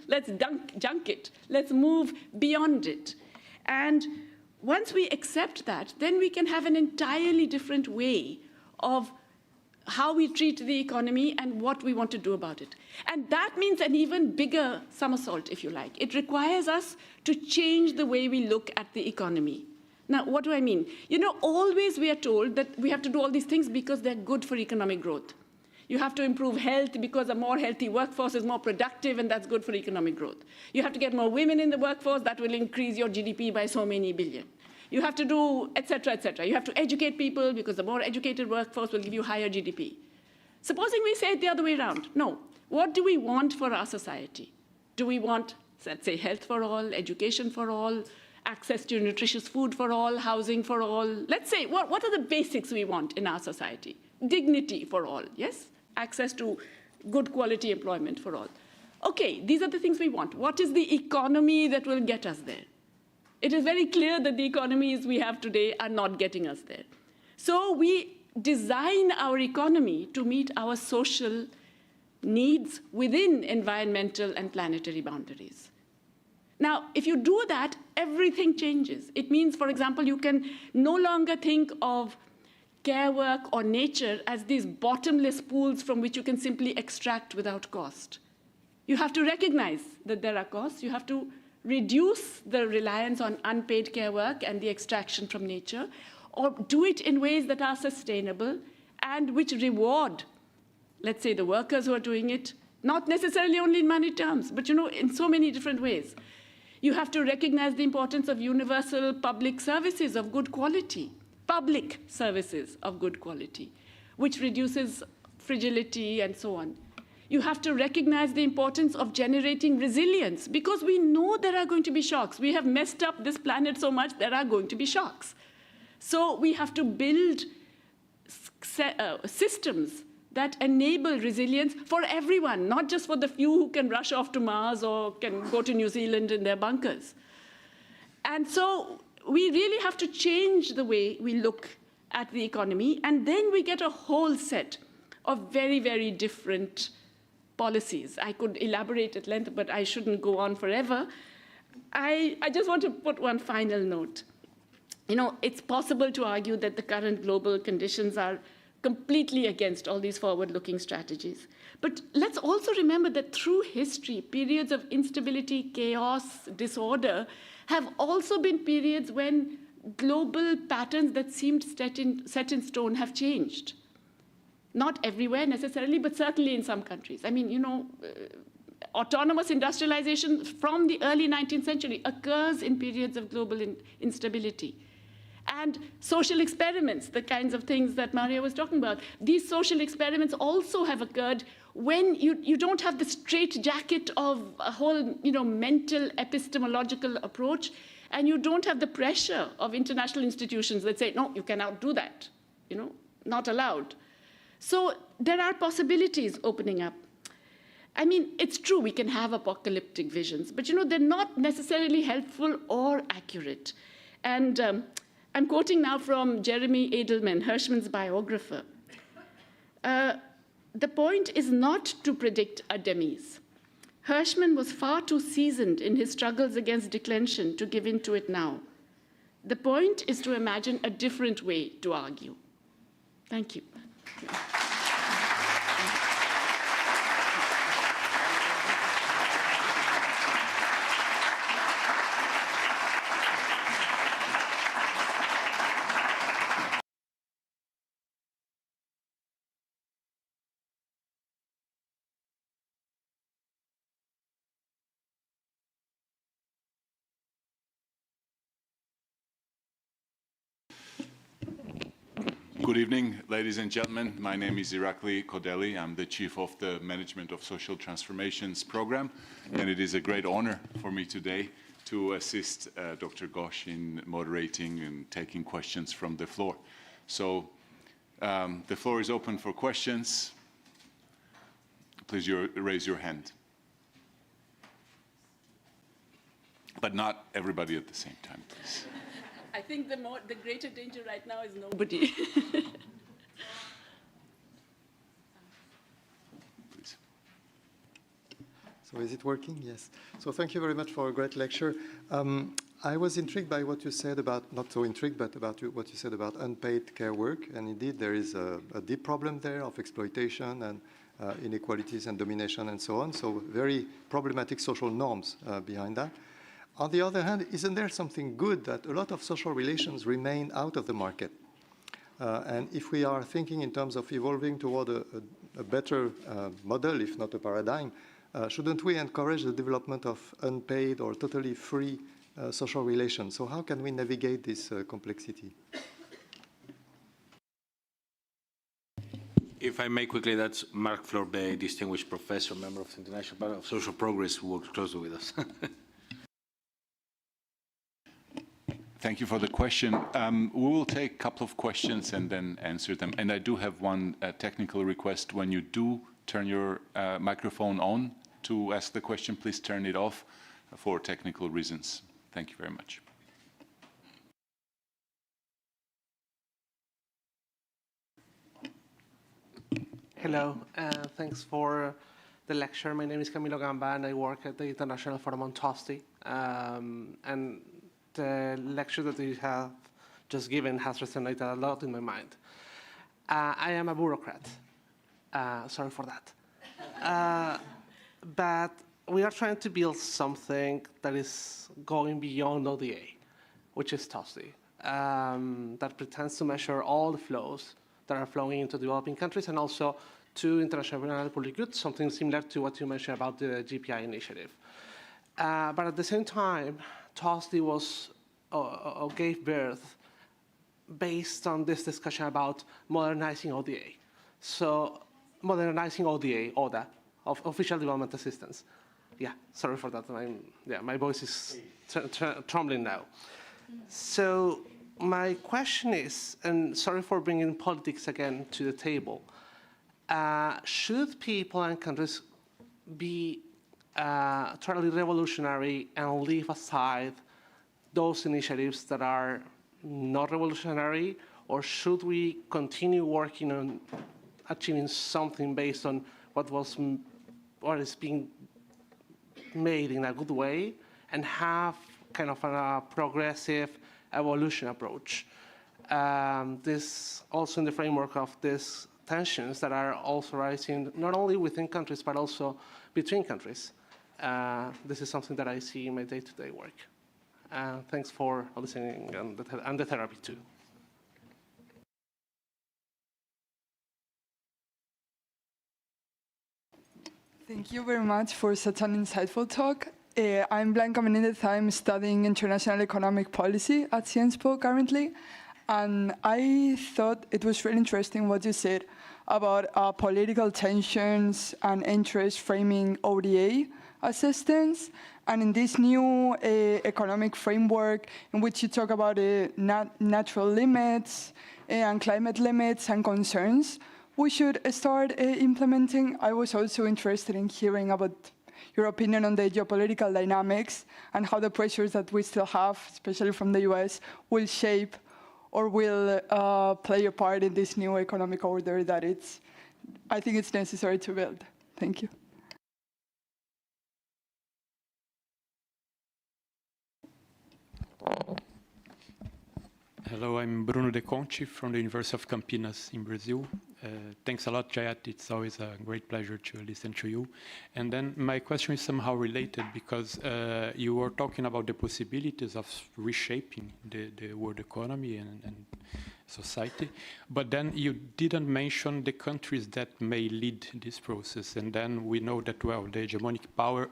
Let's junk it. Let's move beyond it. And once we accept that, then we can have an entirely different way of how we treat the economy and what we want to do about it. And that means an even bigger somersault, if you like. It requires us to change the way we look at the economy. Now, what do I mean? You know, always we are told that we have to do all these things because they're good for economic growth. You have to improve health because a more healthy workforce is more productive, and that's good for economic growth. You have to get more women in the workforce. That will increase your GDP by so many billion. You have to do, et cetera, et cetera. You have to educate people because the more educated workforce will give you higher GDP. Supposing we say it the other way around. No. What do we want for our society? Do we want, let's say, health for all, education for all, access to nutritious food for all, housing for all? Let's say, what are the basics we want in our society? Dignity for all, yes? Access to good quality employment for all. Okay, these are the things we want. What is the economy that will get us there? It is very clear that the economies we have today are not getting us there. So we design our economy to meet our social needs within environmental and planetary boundaries. Now, if you do that, everything changes. It means, for example, you can no longer think of care work or nature as these bottomless pools from which you can simply extract without cost. You have to recognize that there are costs. You have to reduce the reliance on unpaid care work and the extraction from nature, or do it in ways that are sustainable and which reward, let's say, the workers who are doing it, not necessarily only in money terms, but in so many different ways. You have to recognize the importance of universal public services of good quality, public services of good quality, which reduces fragility and so on. You have to recognize the importance of generating resilience, because we know there are going to be shocks. We have messed up this planet so much, there are going to be shocks. So we have to build systems that enable resilience for everyone, not just for the few who can rush off to Mars or can go to New Zealand in their bunkers. And so we really have to change the way we look at the economy, and then we get a whole set of very, very different policies. I could elaborate at length, but I shouldn't go on forever. I just want to put one final note. It's possible to argue that the current global conditions are completely against all these forward-looking strategies. But let's also remember that through history, periods of instability, chaos, disorder have also been periods when global patterns that seemed set in stone have changed. Not everywhere necessarily, but certainly in some countries. I mean, autonomous industrialization from the early 19th century occurs in periods of global instability. And social experiments, the kinds of things that Maria was talking about, these social experiments also have occurred when you don't have the straitjacket of a whole mental epistemological approach, and you don't have the pressure of international institutions that say, no, you cannot do that, not allowed. So there are possibilities opening up. I mean, it's true we can have apocalyptic visions, but they're not necessarily helpful or accurate. And I'm quoting now from Jeremy Edelman, Hirschman's biographer. The point is not to predict a demise. Hirschman was far too seasoned in his struggles against declension to give in to it now. The point is to imagine a different way to argue. Thank you. Good evening, ladies and gentlemen. My name is Irakli Kodeli. I'm the Chief of the Management of Social Transformations Program, and it is a great honor for me today to assist Dr. Ghosh in moderating and taking questions from the floor. So the floor is open for questions. Please raise your hand. But not everybody at the same time, please. I think the greater danger right now is nobody. Please. So is it working? Yes. So thank you very much for a great lecture. I was intrigued by what you said about, not so intrigued, but about what you said about unpaid care work. And indeed, there is a deep problem there of exploitation and inequalities and domination and so on. So very problematic social norms behind that. On the other hand, isn't there something good that a lot of social relations remain out of the market? And if we are thinking in terms of evolving toward a better model, if not a paradigm, shouldn't we encourage the development of unpaid or totally free social relations? So how can we navigate this complexity? If I may quickly, that's Marc Florbet, distinguished professor, member of the International Panel of Social Progress, who works closely with us. Thank you for the question. We will take a couple of questions and then answer them. And I do have one technical request. When you do turn your microphone on to ask the question, please turn it off for technical reasons. Thank you very much. Hello, thanks for the lecture. My name is Camilo Gamba, and I work at the International Forum on Tosti. And the lecture that you have just given has resonated a lot in my mind. I am a bureaucrat. Sorry for that. But we are trying to build something that is going beyond ODA, which is Tosti, that pretends to measure all the flows that are flowing into developing countries and also to international public goods, something similar to what you mentioned about the GPI initiative. But at the same time, Tosti was gave birth based on this discussion about modernizing ODA. So modernizing ODA, of Official Development Assistance. Yeah, sorry for that. My voice is trembling now. So my question is, and sorry for bringing politics again to the table, should people and countries be totally revolutionary and leave aside those initiatives that are not revolutionary, or should we continue working on achieving something based on what is being made in a good way and have kind of a progressive evolution approach? This also in the framework of these tensions that are also rising not only within countries but also between countries. This is something that I see in my day-to-day work. Thanks for listening and the therapy too. Thank you very much for such an insightful talk. I'm Blanca Menendez. I'm studying international economic policy at Cienspo currently. And I thought it was really interesting what you said about political tensions and interest framing ODA assistance. And in this new economic framework in which you talk about natural limits and climate limits and concerns, we should start implementing. I was also interested in hearing about your opinion on the geopolitical dynamics and how the pressures that we still have, especially from the US, will shape or will play a part in this new economic order that I think it's necessary to build. Thank you. Hello, I'm Bruno De Conti from the University of Campinas in Brazil. Thanks a lot, Jayati. It's always a great pleasure to listen to you. And then my question is somehow related because you were talking about the possibilities of reshaping the world economy and society, but then you didn't mention the countries that may lead this process. And then we know that, well, the hegemonic power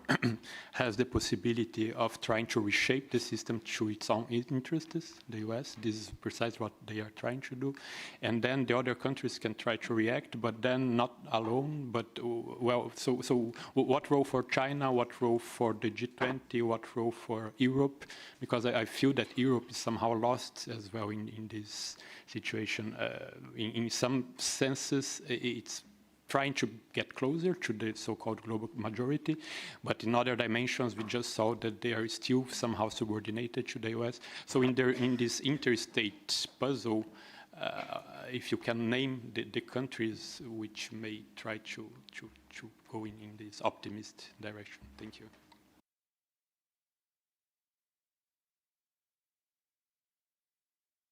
has the possibility of trying to reshape the system to its own interests, the US. This is precisely what they are trying to do. And then the other countries can try to react, but then not alone. But, well, so what role for China, what role for the G20, what role for Europe? Because I feel that Europe is somehow lost as well in this situation. In some senses, it's trying to get closer to the so-called global majority, but in other dimensions, we just saw that they are still somehow subordinated to the US. So in this interstate puzzle, if you can name the countries which may try to go in this optimist direction. Thank you.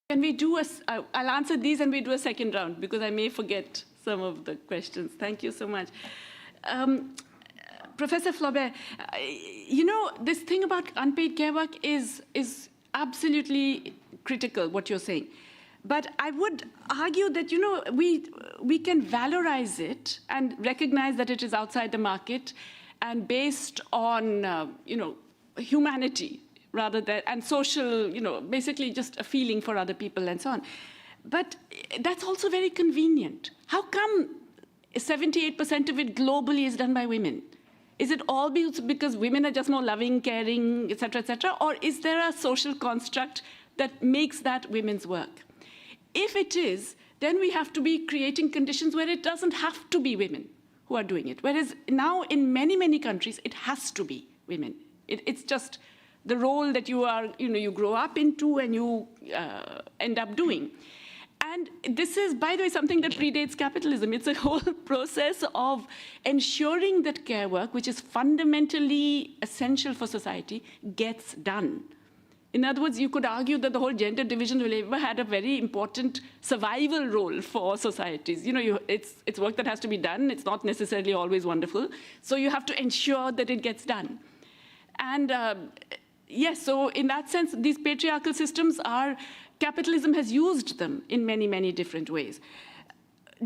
Can we do I'll answer these and we do a second round because I may forget some of the questions. Thank you so much. Professor Flaubert, you know, this thing about unpaid care work is absolutely critical, what you're saying. But I would argue that, you know, we can valorize it and recognize that it is outside the market and based on, you know, humanity rather than, and social, you know, basically just a feeling for other people and so on. But that's also very convenient. How come 78% of it globally is done by women? Is it all because women are just more loving, caring, et cetera, or is there a social construct that makes that women's work? If it is, then we have to be creating conditions where it doesn't have to be women who are doing it. Whereas now in many, many countries, it has to be women. It's just the role that you are, you know, you grow up into and you end up doing. And this is, by the way, something that predates capitalism. It's a whole process of ensuring that care work, which is fundamentally essential for society, gets done. In other words, you could argue that the whole gender division of labor had a very important survival role for societies. It's work that has to be done. It's not necessarily always wonderful. So you have to ensure that it gets done. And yes, so in that sense, these patriarchal systems capitalism has used them in many, many different ways.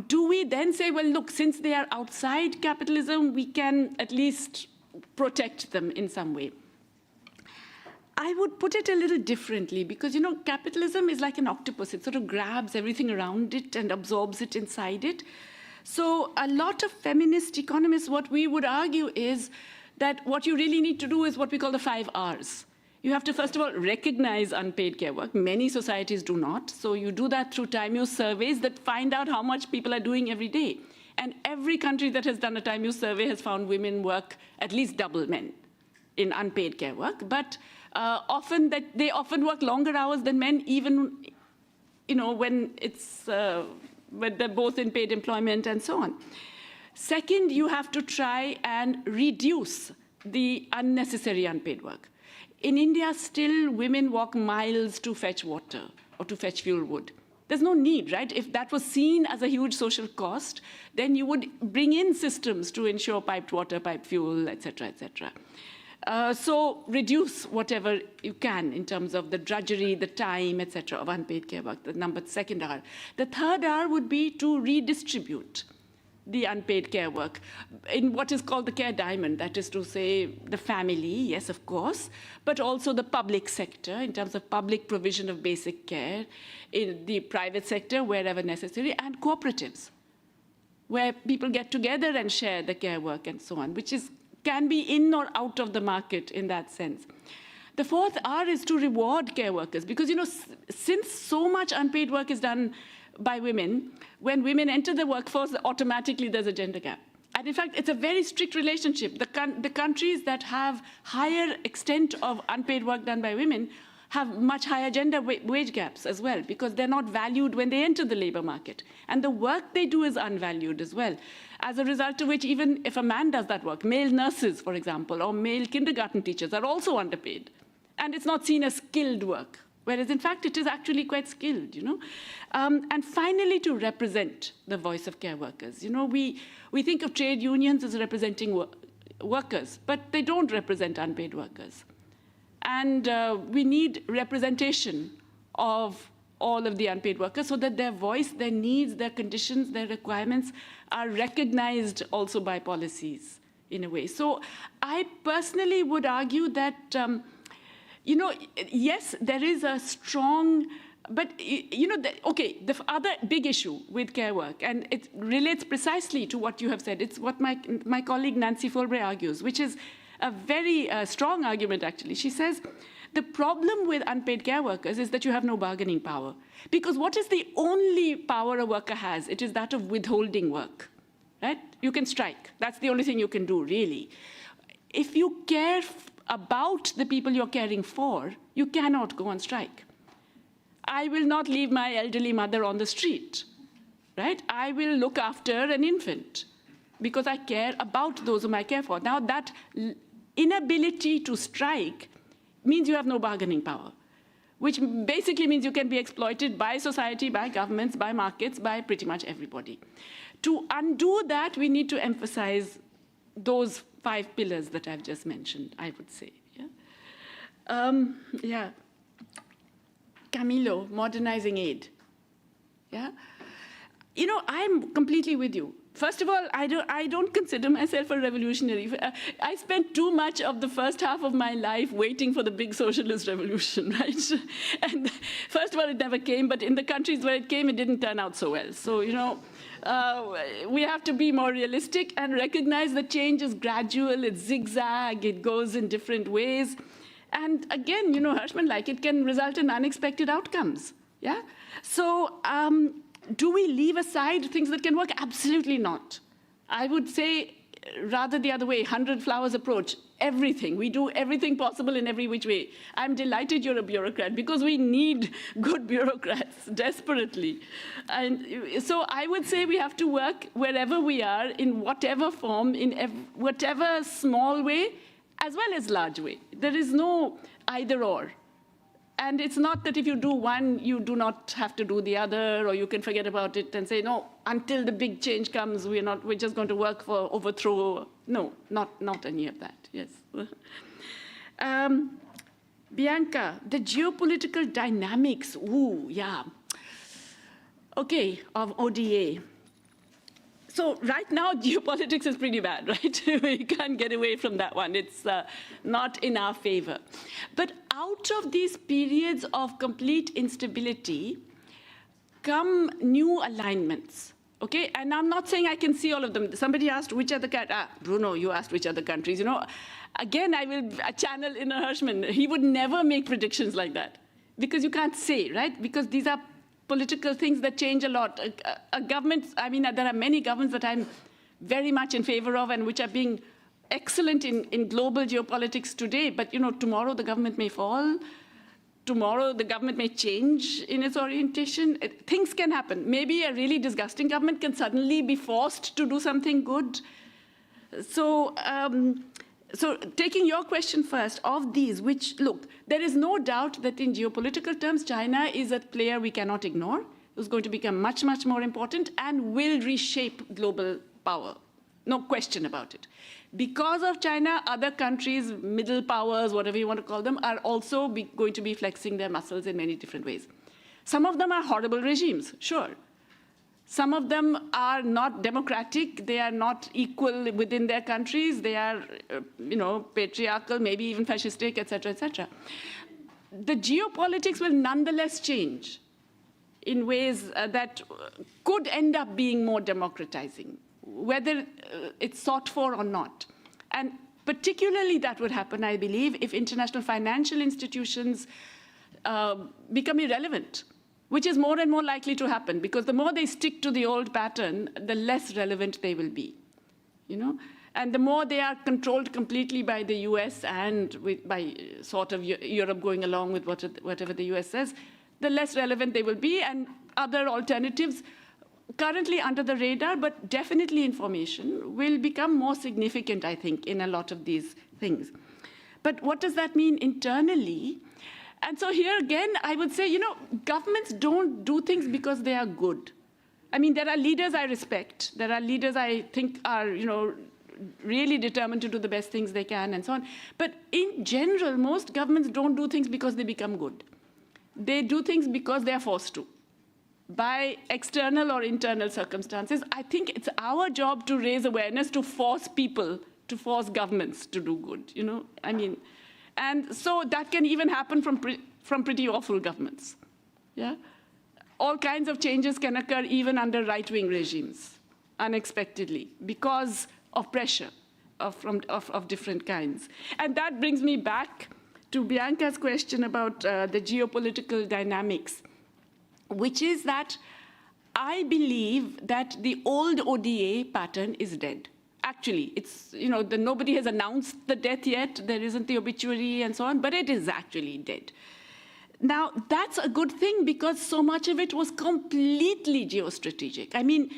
Do we then say, well, look, since they are outside capitalism, we can at least protect them in some way? I would put it a little differently because, capitalism is like an octopus. It sort of grabs everything around it and absorbs it inside it. So a lot of feminist economists, what we would argue is that what you really need to do is what we call the 5 Rs. You have to, first of all, recognize unpaid care work. Many societies do not. So you do that through time-use surveys that find out how much people are doing every day. And every country that has done a time-use survey has found women work at least double men in unpaid care work. But they often work longer hours than men, even when they're both in paid employment and so on. Second, you have to try and reduce the unnecessary unpaid work. In India, still women walk miles to fetch water or to fetch fuel wood. There's no need, right? If that was seen as a huge social cost, then you would bring in systems to ensure piped water, piped fuel, et cetera, et cetera. So reduce whatever you can in terms of the drudgery, the time, et cetera, of unpaid care work, the second R. The third R would be to redistribute the unpaid care work in what is called the care diamond, that is to say the family, yes, of course, but also the public sector in terms of public provision of basic care, in the private sector wherever necessary, and cooperatives, where people get together and share the care work and so on, which can be in or out of the market in that sense. The fourth R is to reward care workers, because since so much unpaid work is done by women, when women enter the workforce, automatically there's a gender gap. And in fact, it's a very strict relationship. The countries that have higher extent of unpaid work done by women have much higher gender wage gaps as well, because they're not valued when they enter the labor market. And the work they do is unvalued as well. As a result of which, even if a man does that work, male nurses, for example, or male kindergarten teachers are also underpaid. And it's not seen as skilled work, whereas in fact it is actually quite skilled, And finally, to represent the voice of care workers. We think of trade unions as representing workers, but they don't represent unpaid workers. And we need representation of all of the unpaid workers so that their voice, their needs, their conditions, their requirements are recognized also by policies in a way. So I personally would argue that, yes, there is a strong, but, the other big issue with care work, and it relates precisely to what you have said, it's what my colleague Nancy Folbray argues, which is a very strong argument, actually. She says, the problem with unpaid care workers is that you have no bargaining power. Because what is the only power a worker has? It is that of withholding work, right? You can strike. That's the only thing you can do, really. If you care about the people you're caring for, you cannot go on strike. I will not leave my elderly mother on the street, right? I will look after an infant because I care about those whom I care for. Now, that inability to strike means you have no bargaining power, which basically means you can be exploited by society, by governments, by markets, by pretty much everybody. To undo that, we need to emphasize those 5 pillars that I've just mentioned, I would say. Yeah. Camilo, modernizing aid. Yeah. I'm completely with you. First of all, I don't consider myself a revolutionary. I spent too much of the first half of my life waiting for the big socialist revolution, right? And first of all, it never came, but in the countries where it came, it didn't turn out so well. So, we have to be more realistic and recognize that change is gradual, it's zigzag, it goes in different ways. And again, Hirschman, it can result in unexpected outcomes, yeah? So, do we leave aside things that can work? Absolutely not. I would say rather the other way, 100 flowers approach, everything. We do everything possible in every which way. I'm delighted you're a bureaucrat because we need good bureaucrats desperately. And so I would say we have to work wherever we are, in whatever form, in whatever small way, as well as large way. There is no either or. And it's not that if you do one, you do not have to do the other, or you can forget about it and say, no, until the big change comes, we're just going to work for overthrow. No, not any of that, yes. Bianca, the geopolitical dynamics, ooh, yeah. Okay, of ODA. So right now, geopolitics is pretty bad, right? We can't get away from that one. It's not in our favor. But out of these periods of complete instability come new alignments, okay? And I'm not saying I can see all of them. Somebody asked which are the countries. Bruno, you asked which are the countries. You know, again, I will channel in Hirschman. He would never make predictions like that because you can't say, right? Because these are political things that change a lot. A government, I mean, there are many governments that I'm very much in favor of and which are being excellent in global geopolitics today, but you know, tomorrow the government may fall, tomorrow the government may change in its orientation. Things can happen. Maybe a really disgusting government can suddenly be forced to do something good. So, so taking your question first, of these, which, look, there is no doubt that in geopolitical terms, China is a player we cannot ignore, who's going to become much, much more important and will reshape global power. No question about it. Because of China, other countries, middle powers, whatever you want to call them, are also going to be flexing their muscles in many different ways. Some of them are horrible regimes, sure. Some of them are not democratic. They are not equal within their countries. They are, you know, patriarchal, maybe even fascistic, et cetera, et cetera. The geopolitics will nonetheless change in ways that could end up being more democratizing, whether it's sought for or not. And particularly that would happen, I believe, if international financial institutions become irrelevant, which is more and more likely to happen, because the more they stick to the old pattern, the less relevant they will be, you know? And the more they are controlled completely by the US and by sort of Europe going along with whatever the US says, the less relevant they will be, and other alternatives, currently under the radar, but definitely in formation, will become more significant, I think, in a lot of these things. But what does that mean internally? And so here again, I would say, you know, governments don't do things because they are good. I mean, there are leaders I respect. There are leaders I think are, you know, really determined to do the best things they can and so on. But in general, most governments don't do things because they become good. They do things because they are forced to, by external or internal circumstances. I think it's our job to raise awareness, to force people, to force governments to do good, you know? I mean, and so that can even happen from pretty awful governments, yeah? All kinds of changes can occur even under right-wing regimes, unexpectedly, because of pressure of different kinds. And that brings me back to Bianca's question about the geopolitical dynamics, which is that I believe that the old ODA pattern is dead. Actually, it's, you know, nobody has announced the death yet. There isn't the obituary and so on, but it is actually dead. Now, that's a good thing because so much of it was completely geostrategic. I mean,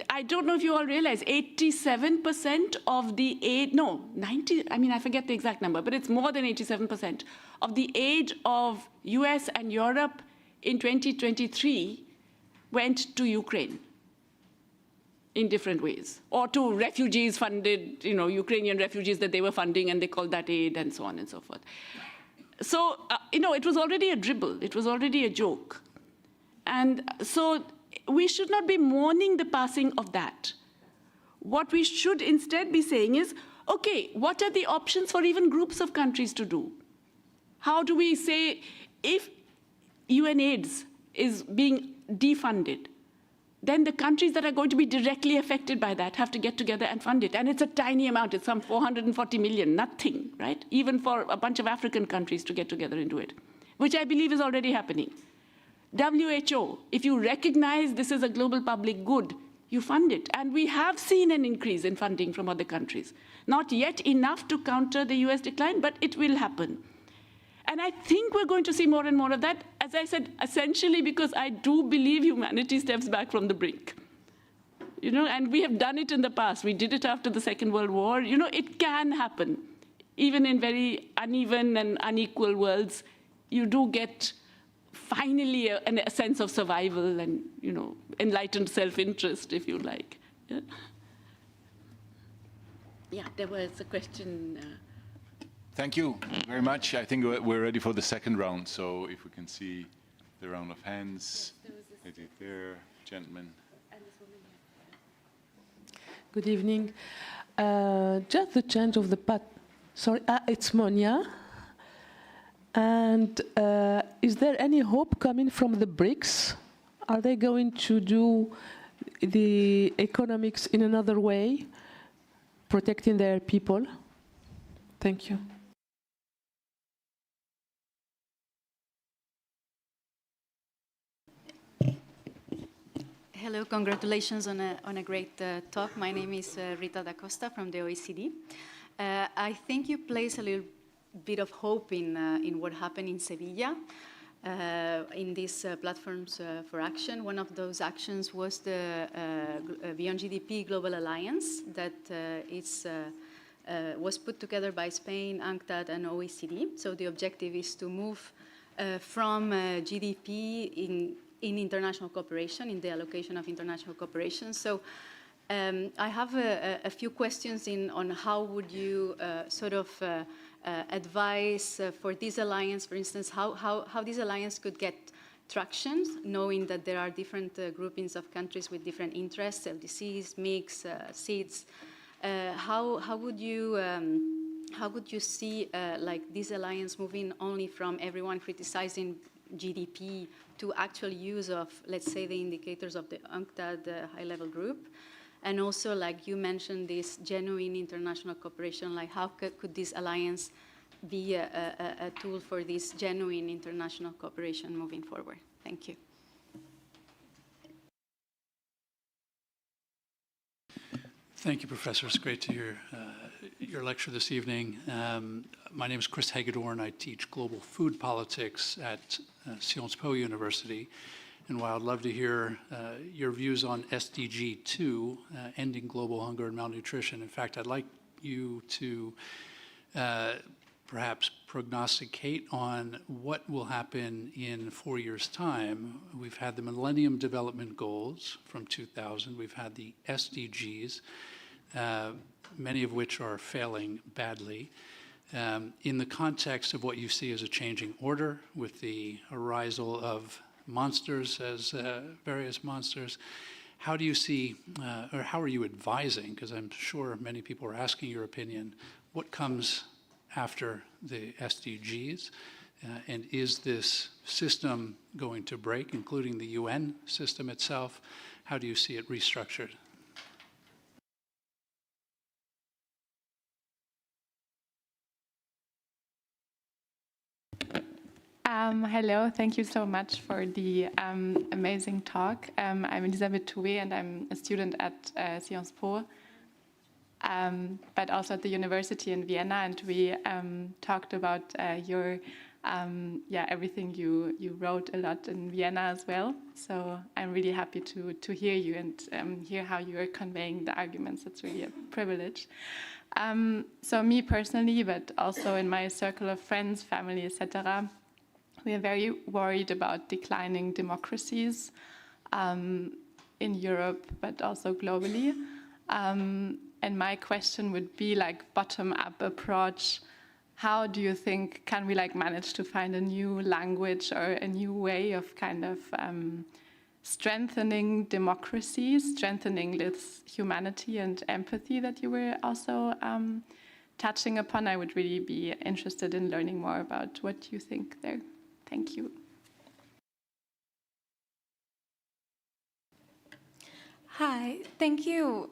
I don't know if you all realize, 87% of the aid, no, 90, I mean, I forget the exact number, but it's more than 87% of the aid of US and Europe in 2023 went to Ukraine in different ways, or to refugees funded, you know, Ukrainian refugees that they were funding, and they called that aid, and so on and so forth. So, you know, it was already a dribble. It was already a joke. And so we should not be mourning the passing of that. What we should instead be saying is, okay, what are the options for even groups of countries to do? How do we say, if UNAIDS is being defunded, then the countries that are going to be directly affected by that have to get together and fund it. And it's a tiny amount. It's some 440 million, nothing, right? Even for a bunch of African countries to get together and do it, which I believe is already happening. WHO, if you recognize this is a global public good, you fund it. And we have seen an increase in funding from other countries. Not yet enough to counter the US decline, but it will happen. And I think we're going to see more and more of that, as I said, essentially because I do believe humanity steps back from the brink. And we have done it in the past. We did it after the Second World War. It can happen. Even in very uneven and unequal worlds, you do get finally a sense of survival and, enlightened self-interest, if you like. Yeah, there was a question. Thank you very much. I think we're ready for the second round. So if we can see the round of hands. Yes, there, gentlemen. Good evening. Just the change of the path. Sorry, it's Monia. And is there any hope coming from the BRICS? Are they going to do the economics in another way, protecting their people? Thank you. Hello, congratulations on a great talk. My name is Rita da Costa from the OECD. I think you place a little bit of hope in what happened in Sevilla, in these platforms for action. One of those actions was the Beyond GDP Global Alliance that was put together by Spain, UNCTAD, and OECD. So the objective is to move from GDP in international cooperation, in the allocation of international cooperation. So I have a few questions on how would you advise for this alliance, for instance, how this alliance could get traction, knowing that there are different groupings of countries with different interests, LDCs, mix, seeds. How would you see this alliance moving only from everyone criticizing GDP to actual use of, let's say, the indicators of the UNCTAD high-level group? And also, like you mentioned, this genuine international cooperation, like how could this alliance be a tool for this genuine international cooperation moving forward? Thank you. Thank you, Professor. It's great to hear your lecture this evening. My name is Chris Hagedorn. I teach global food politics at Sciences Po University. And while I'd love to hear your views on SDG 2, ending global hunger and malnutrition, in fact, I'd like you to perhaps prognosticate on what will happen in 4 years' time. We've had the Millennium Development Goals from 2000. We've had the SDGs, many of which are failing badly. In the context of what you see as a changing order with the arisal of monsters as various monsters, how do you see, or how are you advising, because I'm sure many people are asking your opinion, what comes after the SDGs? And is this system going to break, including the UN system itself? How do you see it restructured? Hello, thank you so much for the amazing talk. I'm Elisabeth Toué and I'm a student at Sciences Po, but also at the university in Vienna, and we talked about your, everything you wrote a lot in Vienna as well. So I'm really happy to hear you and hear how you are conveying the arguments. It's really a privilege. So me personally, but also in my circle of friends, family, etc., we are very worried about declining democracies in Europe, but also globally. And my question would be, like, bottom-up approach. How do you think can we manage to find a new language or a new way of kind of strengthening democracy, strengthening this humanity and empathy that you were also touching upon? I would really be interested in learning more about what you think there. Thank you. Hi, thank you.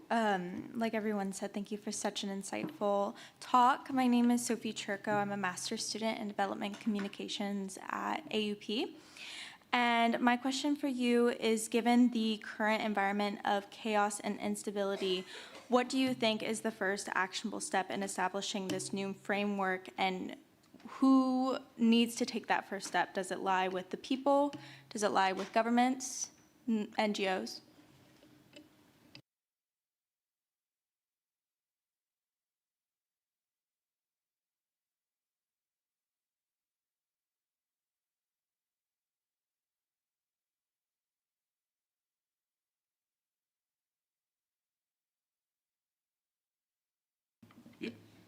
Like everyone said, thank you for such an insightful talk. My name is Sophie Churko. I'm a master's student in development communications at AUP. And my question for you is, given the current environment of chaos and instability, what do you think is the first actionable step in establishing this new framework, and who needs to take that first step? Does it lie with the people? Does it lie with governments, NGOs?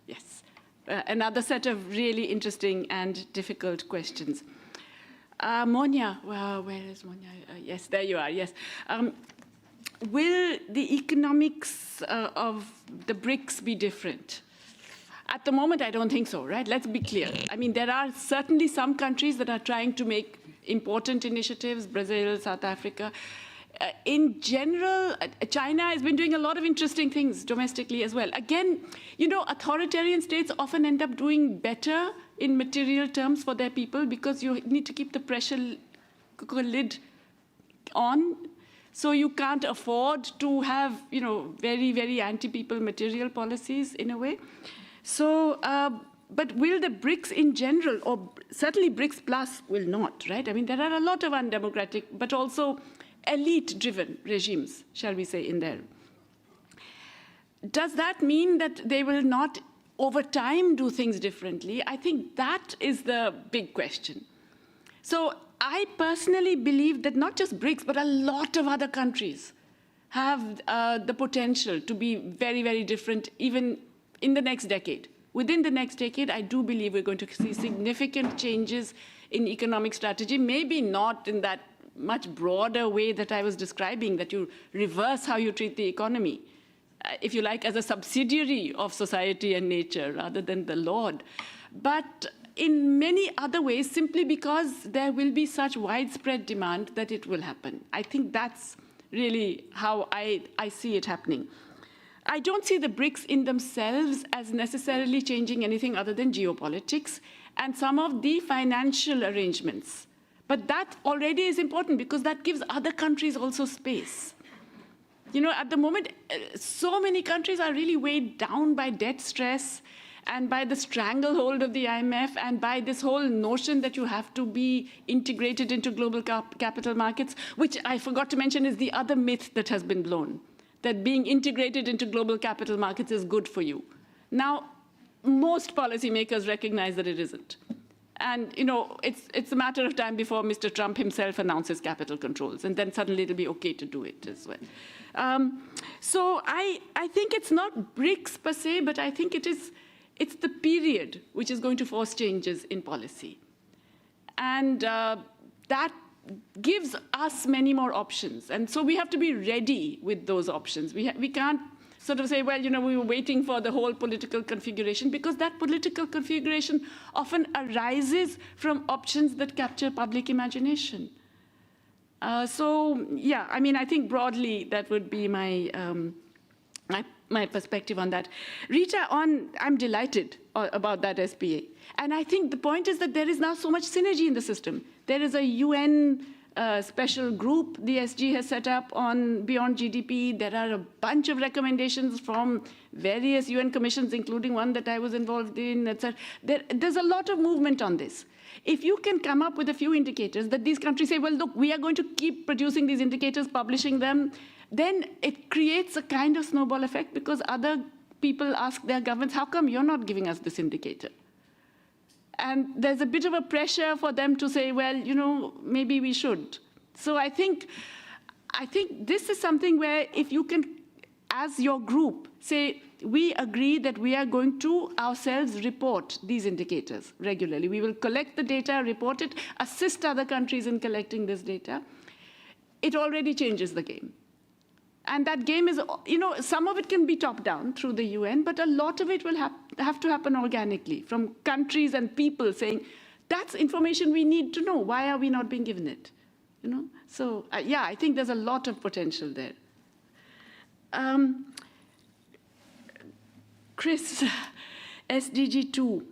Yes. Another set of really interesting and difficult questions. Monia, well, where is Monia? Yes, there you are, yes. Will the economics of the BRICS be different? At the moment, I don't think so, right? Let's be clear. I mean, there are certainly some countries that are trying to make important initiatives, Brazil, South Africa. In general, China has been doing a lot of interesting things domestically as well. Again, you know, authoritarian states often end up doing better in material terms for their people because you need to keep the pressure cooker lid on. So you can't afford to have, you know, very, very anti-people material policies in a way. So, but will the BRICS in general, or certainly BRICS Plus will not, right? I mean, there are a lot of undemocratic, but also elite-driven regimes, shall we say, in there. Does that mean that they will not, over time, do things differently? I think that is the big question. So I personally believe that not just BRICS, but a lot of other countries have the potential to be very, very different, even in the next decade. Within the next decade, I do believe we're going to see significant changes in economic strategy, maybe not in that much broader way that I was describing, that you reverse how you treat the economy, if you like, as a subsidiary of society and nature rather than the Lord. But in many other ways, simply because there will be such widespread demand that it will happen. I think that's really how I see it happening. I don't see the BRICS in themselves as necessarily changing anything other than geopolitics and some of the financial arrangements. But that already is important because that gives other countries also space. You know, at the moment, so many countries are really weighed down by debt stress and by the stranglehold of the IMF and by this whole notion that you have to be integrated into global capital markets, which I forgot to mention is the other myth that has been blown, that being integrated into global capital markets is good for you. Now, most policymakers recognize that it isn't. And, you know, it's a matter of time before Mr. Trump himself announces capital controls, and then suddenly it'll be okay to do it as well. So I think it's not BRICS per se, but I think it's the period which is going to force changes in policy. And that gives us many more options. And so we have to be ready with those options. We can't sort of say, well, you know, we were waiting for the whole political configuration, because that political configuration often arises from options that capture public imagination. So, yeah, I mean, I think broadly that would be my, my perspective on that. Rita, I'm delighted about that SPA. And I think the point is that there is now so much synergy in the system. There is a UN special group the SG has set up on Beyond GDP. There are a bunch of recommendations from various UN commissions, including one that I was involved in, etc. There's a lot of movement on this. If you can come up with a few indicators that these countries say, well, look, we are going to keep producing these indicators, publishing them, then it creates a kind of snowball effect, because other people ask their governments, how come you're not giving us this indicator? And there's a bit of a pressure for them to say, well, you know, maybe we should. So I think this is something where if you can, as your group, say, we agree that we are going to ourselves report these indicators regularly. We will collect the data, report it, assist other countries in collecting this data. It already changes the game. And that game is, you know, some of it can be top-down through the UN, but a lot of it will have to happen organically from countries and people saying, that's information we need to know. Why are we not being given it? You know? So, yeah, I think there's a lot of potential there. Chris, SDG 2.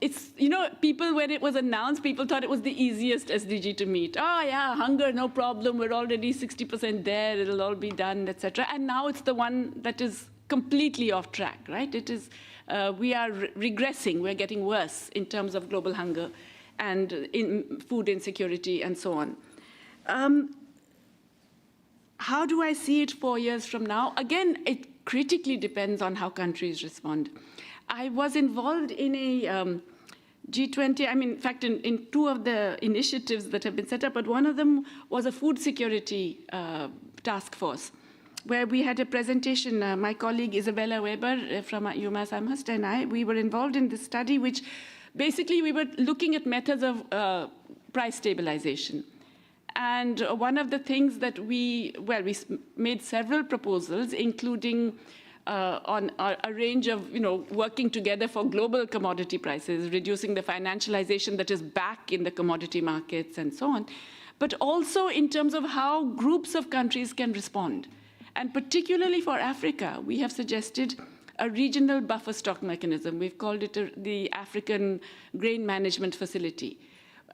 it's, you know, people, when it was announced, people thought it was the easiest SDG to meet. Oh, yeah, hunger, no problem. We're already 60% there. It'll all be done, etc. And now it's the one that is completely off track, right? It is, we are regressing. We're getting worse in terms of global hunger and in food insecurity and so on. How do I see it 4 years from now? Again, it critically depends on how countries respond. I was involved in a G20, I mean, in fact, in two of the initiatives that have been set up, but one of them was a food security task force, where we had a presentation. My colleague Isabella Weber from UMass Amherst and I, we were involved in this study, which basically we were looking at methods of price stabilization. And one of the things that we made several proposals, including on a range of, working together for global commodity prices, reducing the financialization that is back in the commodity markets and so on, but also in terms of how groups of countries can respond. And particularly for Africa, we have suggested a regional buffer stock mechanism. We've called it the African Grain Management Facility.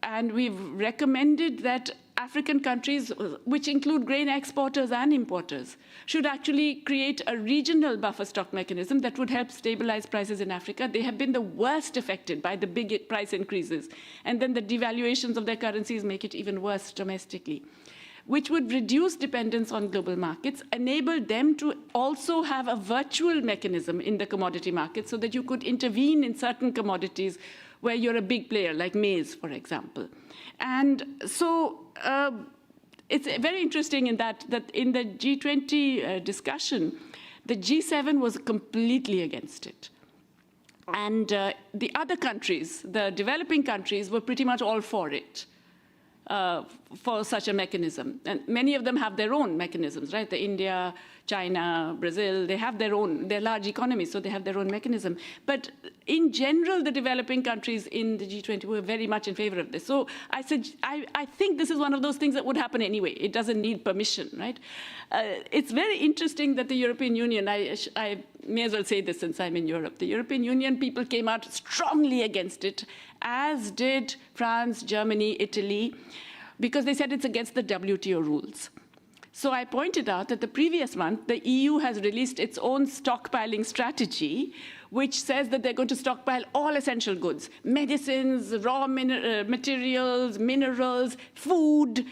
And we've recommended that African countries, which include grain exporters and importers, should actually create a regional buffer stock mechanism that would help stabilize prices in Africa. They have been the worst affected by the big price increases. And then the devaluations of their currencies make it even worse domestically, which would reduce dependence on global markets, enable them to also have a virtual mechanism in the commodity market so that you could intervene in certain commodities where you're a big player, like maize, for example. And so it's very interesting in that in the G20 discussion, the G7 was completely against it. And the other countries, the developing countries, were pretty much all for it, for such a mechanism. And many of them have their own mechanisms, right? The India, China, Brazil, they have their own, they're large economies, so they have their own mechanism. But in general, the developing countries in the G20 were very much in favor of this. So I said, I think this is one of those things that would happen anyway. It doesn't need permission, right? It's very interesting that the European Union, I may as well say this since I'm in Europe, the European Union people came out strongly against it, as did France, Germany, Italy, because they said it's against the WTO rules. So I pointed out that the previous month, the EU has released its own stockpiling strategy, which says that they're going to stockpile all essential goods, medicines, raw materials, minerals, food,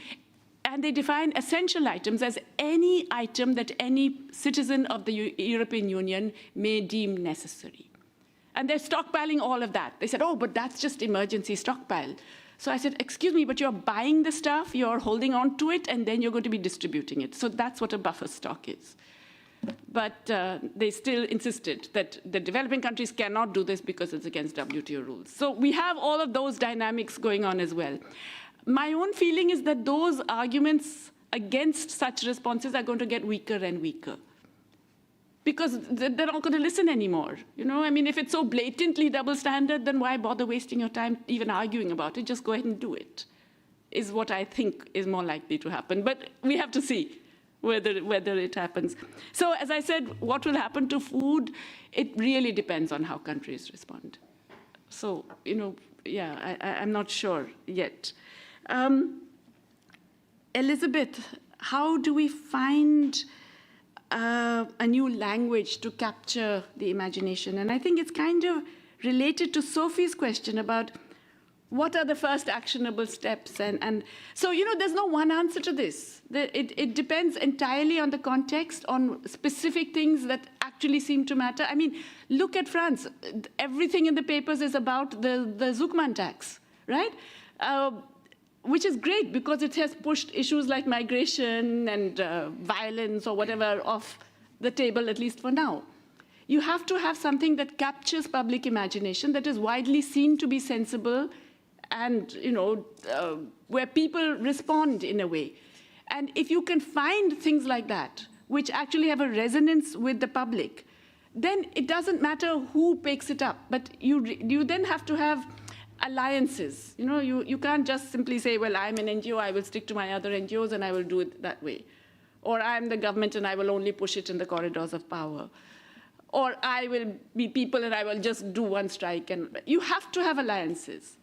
and they define essential items as any item that any citizen of the European Union may deem necessary. And they're stockpiling all of that. They said, oh, but that's just emergency stockpile. So I said, excuse me, but you're buying the stuff, you're holding on to it, and then you're going to be distributing it. So that's what a buffer stock is. But they still insisted that the developing countries cannot do this because it's against WTO rules. So we have all of those dynamics going on as well. My own feeling is that those arguments against such responses are going to get weaker and weaker, because they're not going to listen anymore. I mean, if it's so blatantly double standard, then why bother wasting your time even arguing about it? Just go ahead and do it, is what I think is more likely to happen. But we have to see whether it happens. So as I said, what will happen to food? It really depends on how countries respond. So, yeah, I'm not sure yet. Elizabeth, how do we find a new language to capture the imagination? And I think it's kind of related to Sophie's question about what are the first actionable steps. And so, there's no one answer to this. It depends entirely on the context, on specific things that actually seem to matter. I mean, look at France. Everything in the papers is about the Zuckman tax, right? Which is great because it has pushed issues like migration and violence or whatever off the table, at least for now. You have to have something that captures public imagination, that is widely seen to be sensible and, where people respond in a way. And if you can find things like that, which actually have a resonance with the public, then it doesn't matter who picks it up, but you then have to have alliances. You can't just simply say, well, I'm an NGO, I will stick to my other NGOs and I will do it that way. Or I'm the government and I will only push it in the corridors of power. or I will be people and I will just do one strike. And you have to have alliances.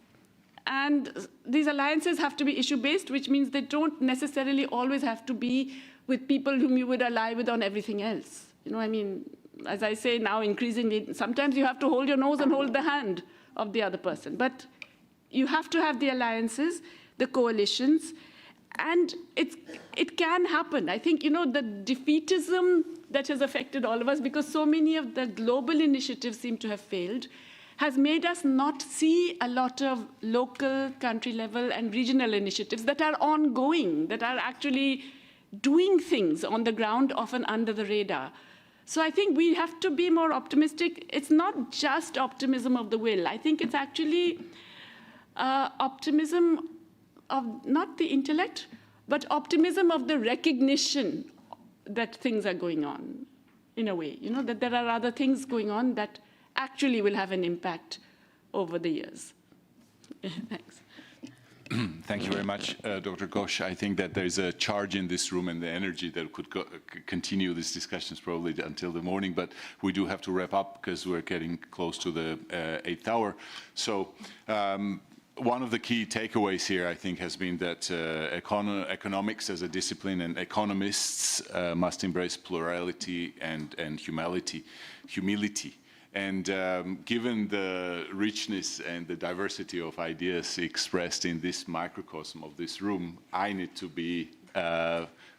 And these alliances have to be issue-based, which means they don't necessarily always have to be with people whom you would ally with on everything else. You know, I mean, as I say now, increasingly, sometimes you have to hold your nose and hold the hand of the other person. But you have to have the alliances, the coalitions, and it can happen. I think, you know, the defeatism that has affected all of us, because so many of the global initiatives seem to have failed, has made us not see a lot of local, country level, and regional initiatives that are ongoing, that are actually doing things on the ground, often under the radar. So I think we have to be more optimistic. It's not just optimism of the will. I think it's actually optimism of not the intellect, but optimism of the recognition that things are going on, in a way. You know, that there are other things going on that actually will have an impact over the years. Thanks. Thank you very much, Dr. Ghosh. I think that there's a charge in this room and the energy that could continue these discussions probably until the morning, but we do have to wrap up because we're getting close to the 8th hour. So one of the key takeaways here, I think, has been that economics as a discipline and economists must embrace plurality and humility. And given the richness and the diversity of ideas expressed in this microcosm of this room, I need to be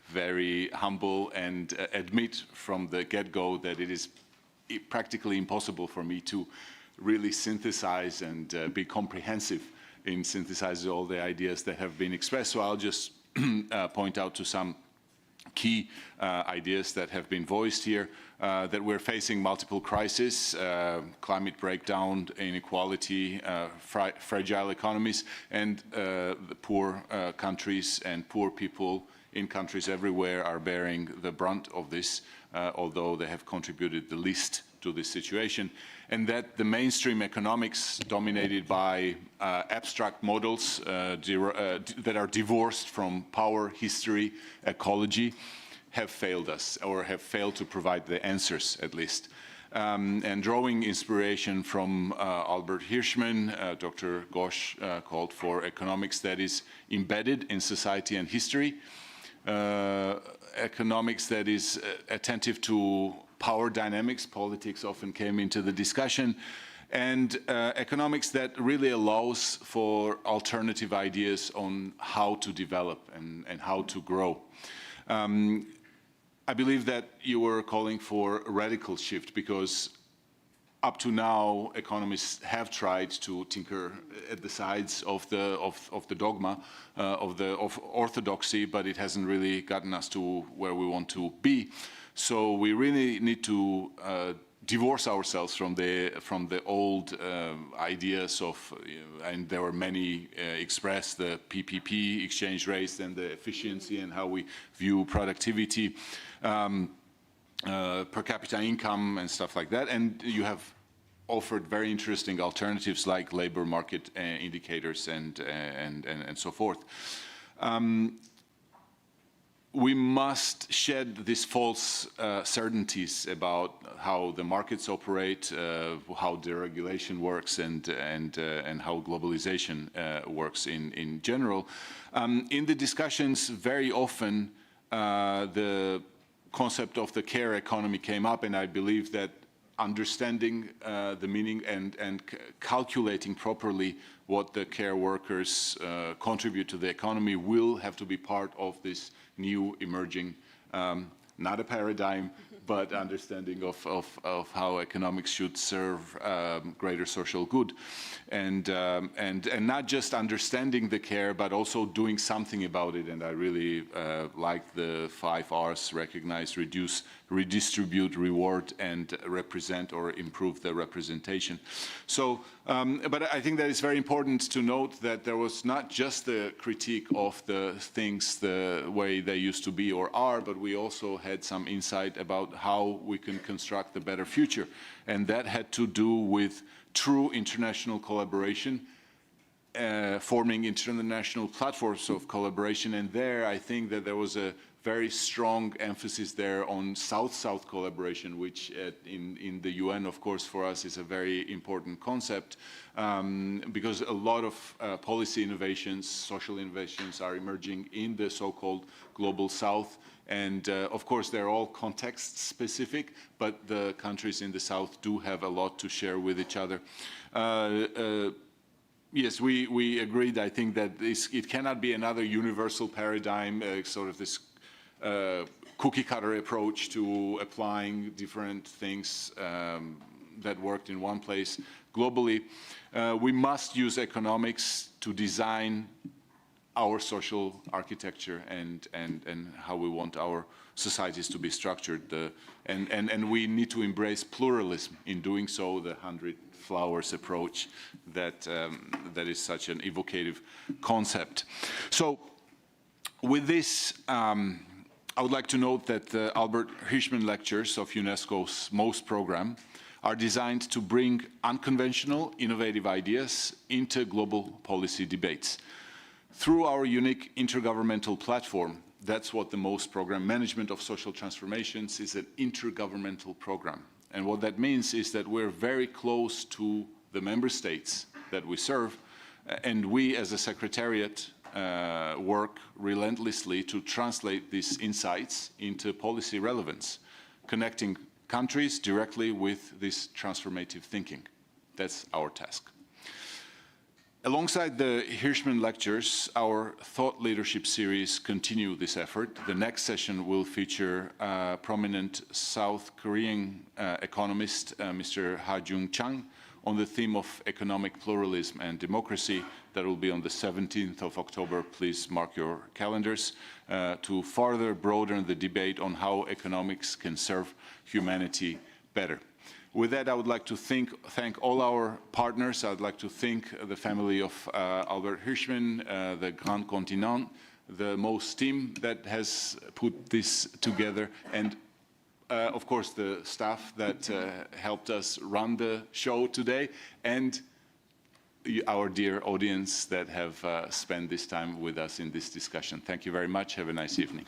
very humble and admit from the get-go that it is practically impossible for me to really synthesize and be comprehensive in synthesizing all the ideas that have been expressed. So I'll just point out to some key ideas that have been voiced here, that we're facing multiple crises, climate breakdown, inequality, fragile economies, and the poor countries and poor people in countries everywhere are bearing the brunt of this, although they have contributed the least to this situation, and that the mainstream economics dominated by abstract models that are divorced from power, history, ecology, have failed us, or have failed to provide the answers, at least. And drawing inspiration from Albert Hirschman, Dr. Ghosh called for economics that is embedded in society and history, economics that is attentive to power dynamics, politics often came into the discussion, and economics that really allows for alternative ideas on how to develop and how to grow. I believe that you were calling for a radical shift because up to now, economists have tried to tinker at the sides of the dogma, of orthodoxy, but it hasn't really gotten us to where we want to be. So we really need to divorce ourselves from the old ideas of, and there were many expressed, the PPP, exchange rates, and the efficiency and how we view productivity, per capita income and stuff like that. And you have offered very interesting alternatives like labor market indicators and so forth. We must shed these false certainties about how the markets operate, how deregulation works, and how globalization works in general. In the discussions, very often the concept of the care economy came up, and I believe that understanding the meaning and calculating properly what the care workers contribute to the economy will have to be part of this new emerging, not a paradigm, but understanding of how economics should serve greater social good. And not just understanding the care, but also doing something about it. And I really like the 5 R's: recognize, reduce, redistribute, reward, and represent or improve the representation. So, but I think that it's very important to note that there was not just the critique of the things the way they used to be or are, but we also had some insight about how we can construct a better future. And that had to do with true international collaboration, forming international platforms of collaboration. And there, I think that there was a very strong emphasis there on South-South collaboration, which in the UN, of course, for us is a very important concept, because a lot of policy innovations, social innovations are emerging in the so-called global South. And of course, they're all context-specific, but the countries in the South do have a lot to share with each other. Yes, we agreed, I think, that it cannot be another universal paradigm, sort of this cookie-cutter approach to applying different things that worked in one place globally. We must use economics to design our social architecture and how we want our societies to be structured. And we need to embrace pluralism in doing so, the 100 flowers approach that is such an evocative concept. So with this, I would like to note that the Albert Hirschman Lectures of UNESCO's MOST program are designed to bring unconventional, innovative ideas into global policy debates. Through our unique intergovernmental platform, that's what the MOST program, Management of Social Transformations, is an intergovernmental program. And what that means is that we're very close to the member states that we serve, and we as a secretariat work relentlessly to translate these insights into policy relevance, connecting countries directly with this transformative thinking. That's our task. Alongside the Hirschman Lectures, our Thought Leadership series continue this effort. The next session will feature prominent South Korean economist, Mr. Ha-Jung Chang, on the theme of economic pluralism and democracy. That will be on the 17th of October. Please mark your calendars to further broaden the debate on how economics can serve humanity better. With that, I would like to thank all our partners. I would like to thank the family of Albert Hirschman, the Grand Continent, the MOST team that has put this together, and of course the staff that helped us run the show today, and our dear audience that have spent this time with us in this discussion. Thank you very much. Have a nice evening.